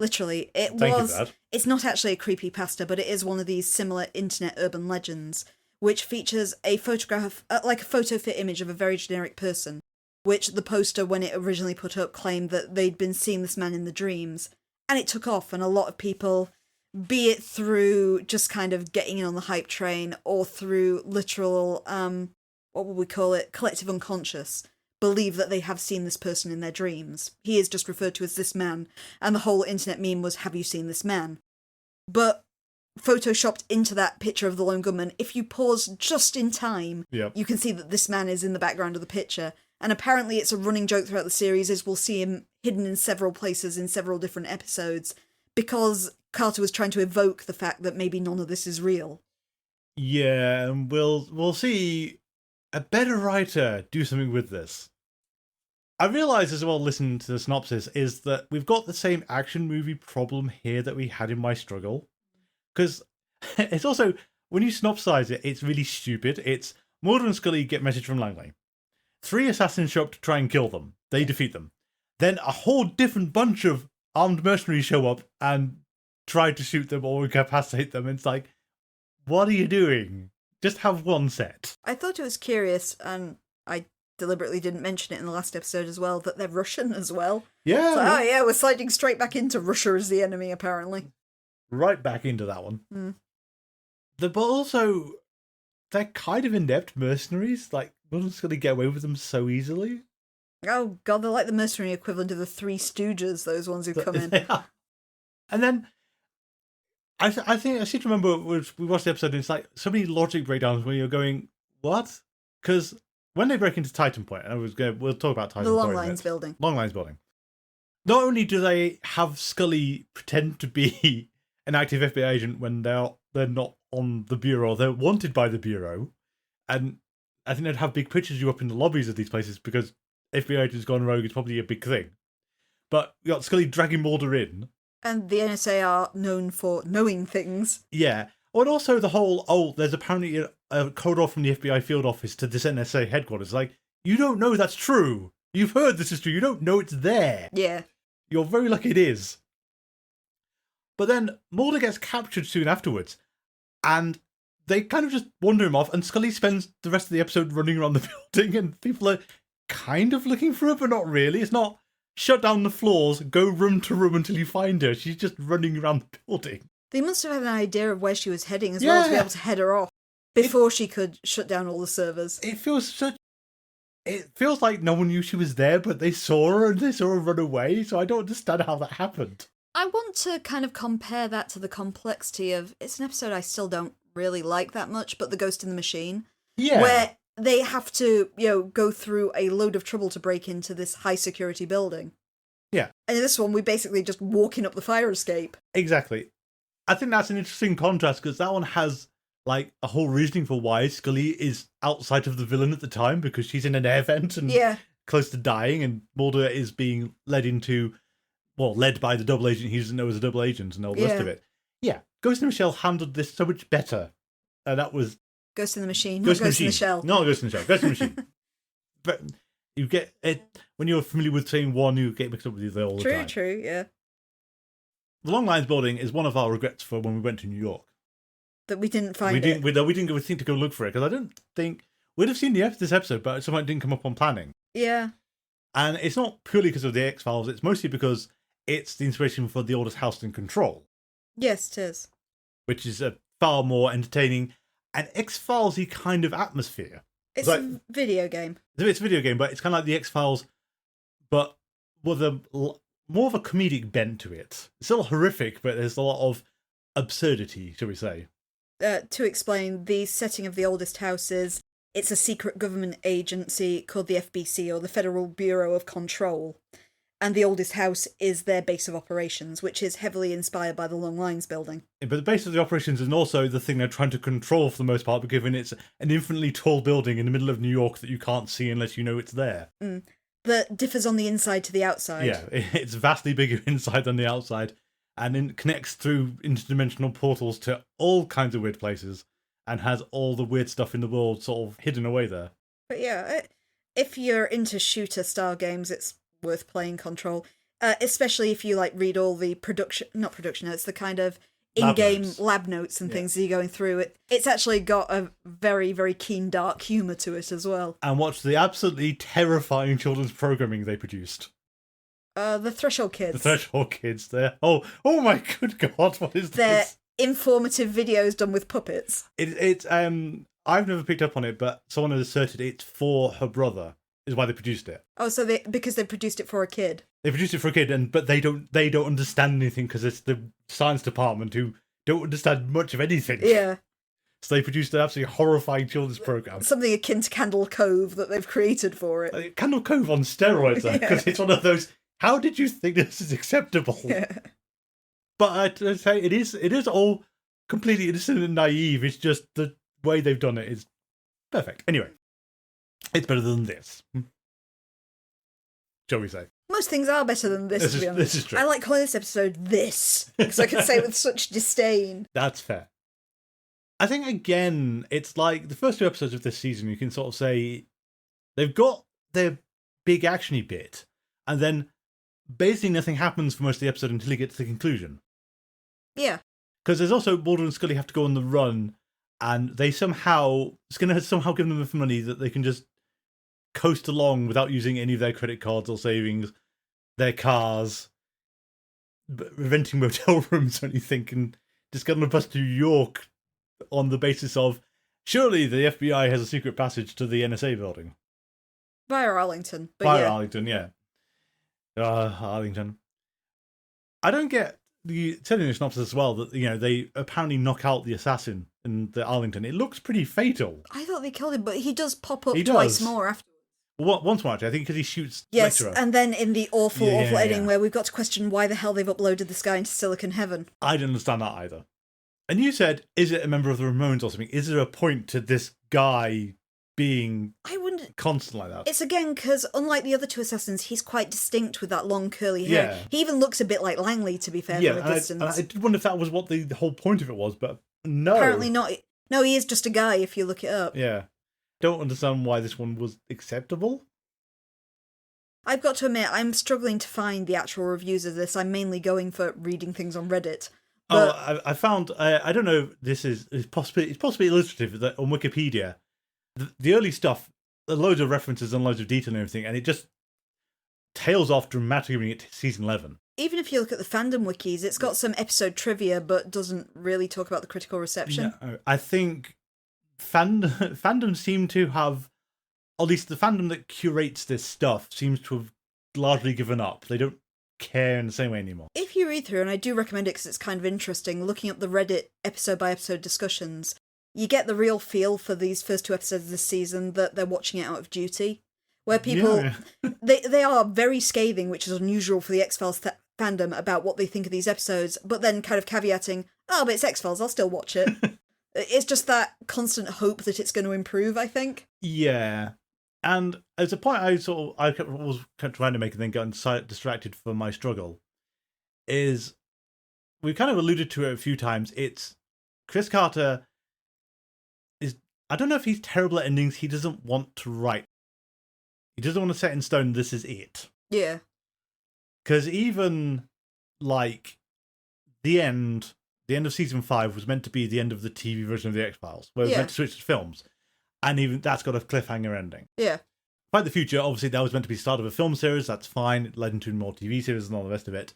Literally, it's not actually a creepypasta, but it is one of these similar internet urban legends, which features a photograph, like a photo fit image of a very generic person, which the poster, when it originally put up, claimed that they'd been seeing this man in the dreams. And it took off, and a lot of people, be it through just kind of getting in on the hype train or through literal, what would we call it, collective unconscious, believe that they have seen this person in their dreams. He is just referred to as this man, and the whole internet meme was, have you seen this man? But photoshopped into that picture of the Lone Gunman, if you pause just in time, you can see that this man is in the background of the picture. And apparently it's a running joke throughout the series, is we'll see him hidden in several places in several different episodes, because Carter was trying to evoke the fact that maybe none of this is real. Yeah, and we'll see a better writer do something with this. I realise as well, listening to the synopsis, is that we've got the same action movie problem here that we had in My Struggle. Because it's also, when you synopsize it, it's really stupid. It's Mulder and Scully get message from Langely. 3 assassins show up to try and kill them. They defeat them. Then a whole different bunch of armed mercenaries show up and try to shoot them or incapacitate them. It's like, what are you doing? Just have one set. I thought it was curious, and I deliberately didn't mention it in the last episode as well, that they're Russian as well. Yeah. So, we're sliding straight back into Russia as the enemy, apparently. Right back into that one. But also, they're kind of inept mercenaries. Like, Mulder and Scully get away with them so easily. Oh god, they're like the mercenary equivalent of the Three Stooges, those ones who come in. And then, I think I seem to remember we watched the episode and it's like so many logic breakdowns where you're going, what? Because when they break into Titan Point, we'll talk about Titan Point. The Long Lines building. Long Lines building. Not only do they have Scully pretend to be an active FBI agent when they're not on the bureau, they're wanted by the bureau, and I think they'd have big pictures of you up in the lobbies of these places because FBI agents gone rogue is probably a big thing. But you got Scully dragging Mulder in. And the NSA are known for knowing things. Yeah. Oh, and also the whole, there's apparently a corridor from the FBI field office to this NSA headquarters. Like, you don't know that's true. You've heard this is true. You don't know it's there. Yeah. You're very lucky it is. But then Mulder gets captured soon afterwards. And they kind of just wander him off. And Scully spends the rest of the episode running around the building. And people are kind of looking for her, but not really. It's not shut down the floors, go room to room until you find her. She's just running around the building. They must have had an idea of where she was heading as well to be able to head her off before she could shut down all the servers. It feels like no one knew she was there, but they saw her and they saw her run away, so I don't understand how that happened. I want to kind of compare that to the complexity of, it's an episode I still don't really like that much, but The Ghost in the Machine. Yeah. Where they have to, go through a load of trouble to break into this high security building. Yeah. And in this one, we're basically just walking up the fire escape. Exactly. I think that's an interesting contrast because that one has like a whole reasoning for why Scully is outside of the villain at the time because she's in an air vent and close to dying, and Mulder is being led by the double agent he doesn't know is a double agent and all the rest of it. Yeah, Ghost in the Shell handled this so much better. And that was Ghost in the Machine, not Ghost in the Shell. Not Ghost in the Shell, Ghost in the Machine. But you get it when you're familiar with saying one, you get mixed up with the other all the time. True, yeah. The Long Lines building is one of our regrets for when we went to New York. That we didn't find it. We didn't go think to go look for it because I don't think we'd have seen this episode, but somehow it didn't come up on planning. Yeah. And it's not purely because of the X-Files, it's mostly because it's the inspiration for The Oldest House in Control. Yes, it is. Which is a far more entertaining and X-Files-y kind of atmosphere. It's a video game. It's a video game, but it's kind of like the X-Files, but with more of a comedic bent to it. It's still horrific, but there's a lot of absurdity, shall we say. To explain, the setting of The Oldest House is, it's a secret government agency called the FBC, or the Federal Bureau of Control. And the Oldest House is their base of operations, which is heavily inspired by the Long Lines building. But the base of the operations is also the thing they're trying to control for the most part, given it's an infinitely tall building in the middle of New York that you can't see unless you know it's there. That differs on the inside to the outside. Yeah, it's vastly bigger inside than the outside, and it connects through interdimensional portals to all kinds of weird places, and has all the weird stuff in the world sort of hidden away there. But yeah, if you're into shooter-style games, it's worth playing Control. Especially if you read all the not production notes, the kind of in-game lab notes and things that you're going through. It's actually got a very, very keen dark humour to it as well. And watch the absolutely terrifying children's programming they produced. The Threshold Kids. The Threshold Kids. They're oh my good God, what is They're this? informative videos done with puppets. It's I've never picked up on it, but someone has asserted it's for her brother. Is why they produced it. Oh, so because they produced it for a kid. They produced it for a kid, but they don't understand anything because it's the science department who don't understand much of anything. Yeah. So they produced an absolutely horrifying children's program. Something akin to Candle Cove that they've created for it. Candle Cove on steroids, because it's one of those. How did you think this is acceptable? Yeah. But I'd say it is all completely innocent and naive. It's just the way they've done it is perfect. Anyway. It's better than this. Shall we say? Most things are better than this, to be honest. This is true. I like calling this episode this, because I can say it with such disdain. That's fair. I think, again, it's like the first two episodes of this season, you can sort of say they've got their big actiony bit, and then basically nothing happens for most of the episode until you get to the conclusion. Yeah. Because there's also Mulder and Scully have to go on the run, and Skinner has somehow given them enough money that they can just coast along without using any of their credit cards or savings, their cars, renting motel rooms or anything, and just get on a bus to New York on the basis of, surely the FBI has a secret passage to the NSA building. Via Arlington. Arlington, yeah. Arlington. I don't get telling the synopsis as well that they apparently knock out the assassin in the Arlington. It looks pretty fatal. I thought they killed him, but he does pop up twice more afterwards. Well, once more, actually, I think because he shoots Yes, Lecturer. and then in the awful Yeah, editing yeah. where we've got to question why the hell they've uploaded this guy into Silicon Heaven. I didn't understand that either. And you said, is it a member of the Ramones or something? Is there a point to this guy being constant like that? It's again because, unlike the other two assassins, he's quite distinct with that long curly hair. Yeah. He even looks a bit like Langley, to be fair, Yeah, from a distance. I did wonder if that was what the whole point of it was, but no. Apparently not. No, he is just a guy if you look it up. Yeah. Don't understand why this one was acceptable. I've got to admit, I'm struggling to find the actual reviews of this. I'm mainly going for reading things on Reddit. But... I found, I don't know, it's possibly illustrative that on Wikipedia, the early stuff, loads of references and loads of detail and everything, and it just tails off dramatically when you get to season 11. Even if you look at the fandom wikis, it's got some episode trivia, but doesn't really talk about the critical reception. No, I think fandom seem to have, at least the fandom that curates this stuff, seems to have largely given up. They don't care in the same way anymore. If you read through, and I do recommend it because it's kind of interesting, looking up the Reddit episode-by-episode discussions, you get the real feel for these first two episodes of this season that they're watching it out of duty. Where people, they are very scathing, which is unusual for the X-Files fandom, about what they think of these episodes, but then kind of caveating, oh, but it's X-Files, I'll still watch it. It's just that constant hope that it's going to improve, I think. Yeah. And as a point I kept trying to make and then got distracted from my struggle, is we kind of alluded to it a few times. It's Chris Carter is, I don't know if he's terrible at endings. He doesn't want to write. He doesn't want to set in stone, this is it. Yeah. Because even like the end of season 5 was meant to be the end of the TV version of the X-Files, where it was meant to switch to films. And even that's got a cliffhanger ending. Yeah. Fight the Future, obviously, that was meant to be the start of a film series. That's fine. It led into more TV series and all the rest of it.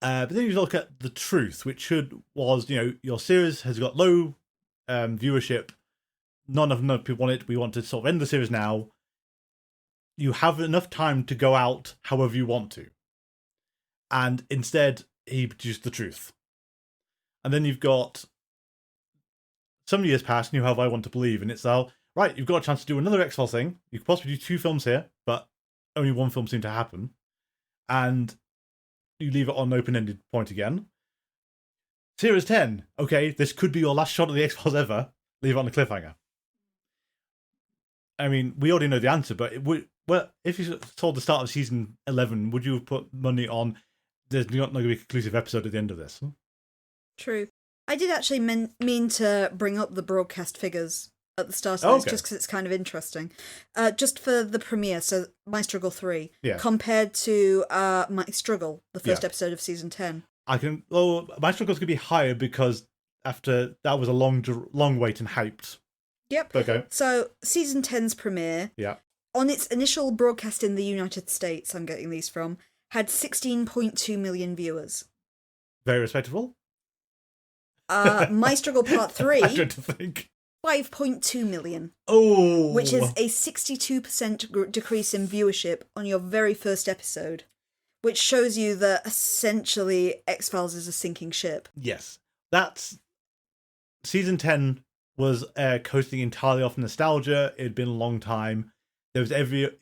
But then you look at The Truth, which was, your series has got low viewership. Not enough people want it. We want to sort of end the series now. You have enough time to go out however you want to. And instead, he produced The Truth. And then you've got some years past, and you have I Want to Believe, and it's right, you've got a chance to do another X-Files thing. You could possibly do 2 films here, but only 1 film seemed to happen. And you leave it on an open-ended point again. Series 10. Okay, this could be your last shot at the X-Files ever. Leave it on a cliffhanger. I mean, we already know the answer, but if you told the start of season 11, would you have put money on there's not going to be a conclusive episode at the end of this? True. I did actually mean to bring up the broadcast figures at the start of this, just because it's kind of interesting. Just for the premiere, so My Struggle 3, compared to My Struggle, the first episode of season 10. My Struggle's going to be higher because after that was a long wait and hyped. Yep. Okay. So season 10's premiere, on its initial broadcast in the United States, I'm getting these from, had 16.2 million viewers. Very respectable. My Struggle Part 3... I don't think. 5.2 million. Oh! Which is a 62% decrease in viewership on your very first episode. Which shows you that essentially X-Files is a sinking ship. Yes. That's... Season 10 was coasting entirely off nostalgia. It had been a long time. There was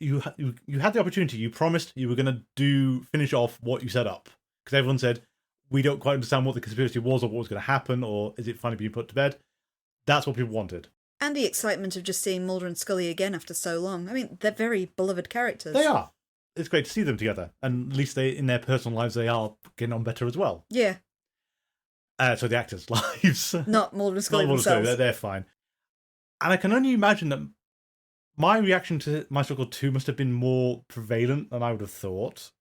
you had the opportunity. You promised you were going to finish off what you set up. Because everyone said, we don't quite understand what the conspiracy was or what was going to happen, or is it finally being put to bed? That's what people wanted. And the excitement of just seeing Mulder and Scully again after so long. I mean, they're very beloved characters. They are. It's great to see them together. And at least in their personal lives, they are getting on better as well. Yeah. So the actors' lives. Not Mulder and Scully themselves. Scully, they're fine. And I can only imagine that my reaction to My Struggle 2 must have been more prevalent than I would have thought.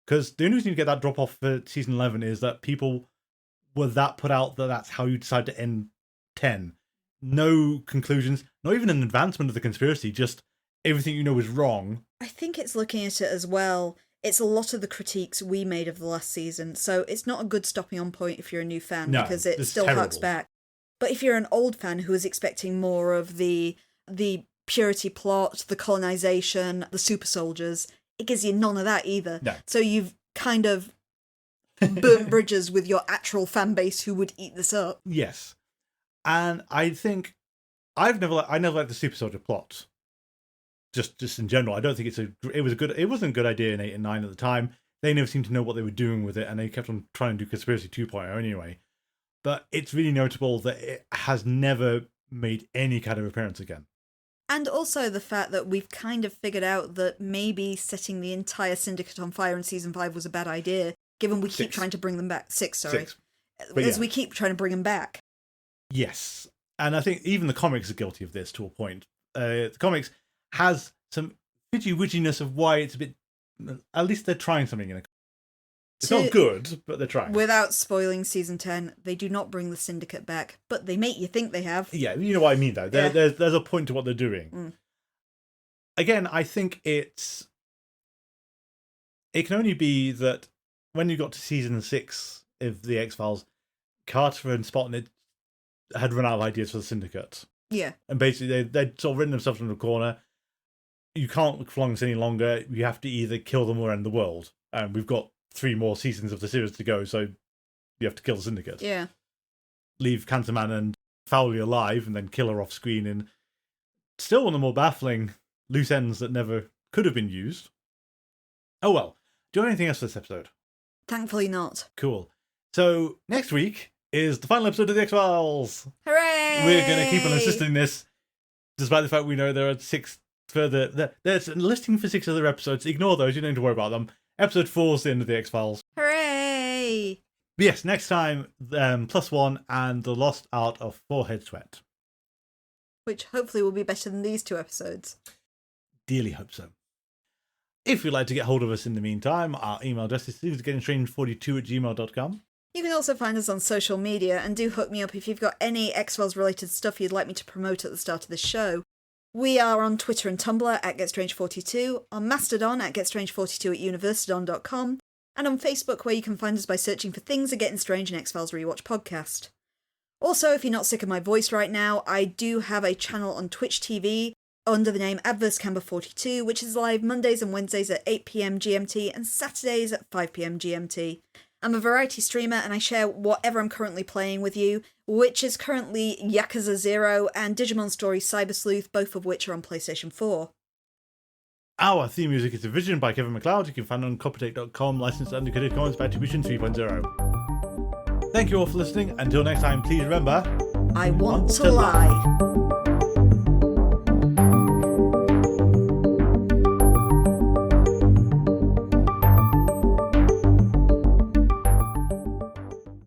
Because the only reason you get that drop off for season 11 is that people were that put out that that's how you decide to end 10. No conclusions, not even an advancement of the conspiracy, just everything you know is wrong. I think it's looking at it as well. It's a lot of the critiques we made of the last season, so it's not a good stopping on point if you're a new fan, because it still harks back. But if you're an old fan who is expecting more of the purity plot, the colonization, the super soldiers, it gives you none of that either. No. So you've kind of burnt bridges with your actual fan base who would eat this up. Yes. And I think I never liked the super soldier plot, just in general. I don't think it wasn't a good idea in 8 and 9 at the time. They never seemed to know what they were doing with it, and they kept on trying to do Conspiracy 2.0 anyway. But it's really notable that it has never made any kind of appearance again. And also the fact that we've kind of figured out that maybe setting the entire syndicate on fire in season 5 was a bad idea, given we keep trying to bring them back. 6, sorry. 6. As we keep trying to bring them back. Yes. And I think even the comics are guilty of this to a point. The comics has some fidgy-widginess of why it's a bit... At least they're trying something in it. It's not good, but they're trying. Without spoiling season 10, they do not bring the syndicate back, but they make you think they have. Yeah, you know what I mean, though. There's a point to what they're doing. Mm. Again, I think it can only be that when you got to season 6 of The X-Files, Carter and Spotnik had run out of ideas for the syndicate. Yeah. And basically, they'd sort of written themselves in the corner. You can't flog this any longer. You have to either kill them or end the world. And we've got 3 more seasons of the series to go, so you have to kill the syndicate. Yeah. Leave Cancerman and Fowley alive, and then kill her off screen. And still one of the more baffling loose ends that never could have been used. Oh well. Do you have anything else for this episode? Thankfully not. Cool. So next week is the final episode of The X-Files. Hooray! We're going to keep on insisting this, despite the fact we know there are 6 further... There's a listing for 6 other episodes. Ignore those, you don't need to worry about them. Episode 4 is the end of The X-Files. Hooray! But yes, next time, +1 and The Lost Art of Forehead Sweat. Which hopefully will be better than these 2 episodes. Dearly hope so. If you'd like to get hold of us in the meantime, our email address is gettingstrange42@gmail.com. You can also find us on social media, and do hook me up if you've got any X-Files related stuff you'd like me to promote at the start of the show. We are on Twitter and Tumblr at GetStrange42, on Mastodon at GetStrange42 at universidon.com, and on Facebook, where you can find us by searching for Things Are Getting Strange and X-Files Rewatch Podcast. Also, if you're not sick of my voice right now, I do have a channel on Twitch TV under the name AdverseCamber42, which is live Mondays and Wednesdays at 8 PM GMT and Saturdays at 5 PM GMT. I'm a variety streamer and I share whatever I'm currently playing with you, which is currently Yakuza 0 and Digimon Story Cyber Sleuth, both of which are on PlayStation 4. Our theme music is Division by Kevin MacLeod. You can find it on copytech.com, licensed under Creative Commons by Attribution 3.0. Thank you all for listening. Until next time, please remember... I want to lie.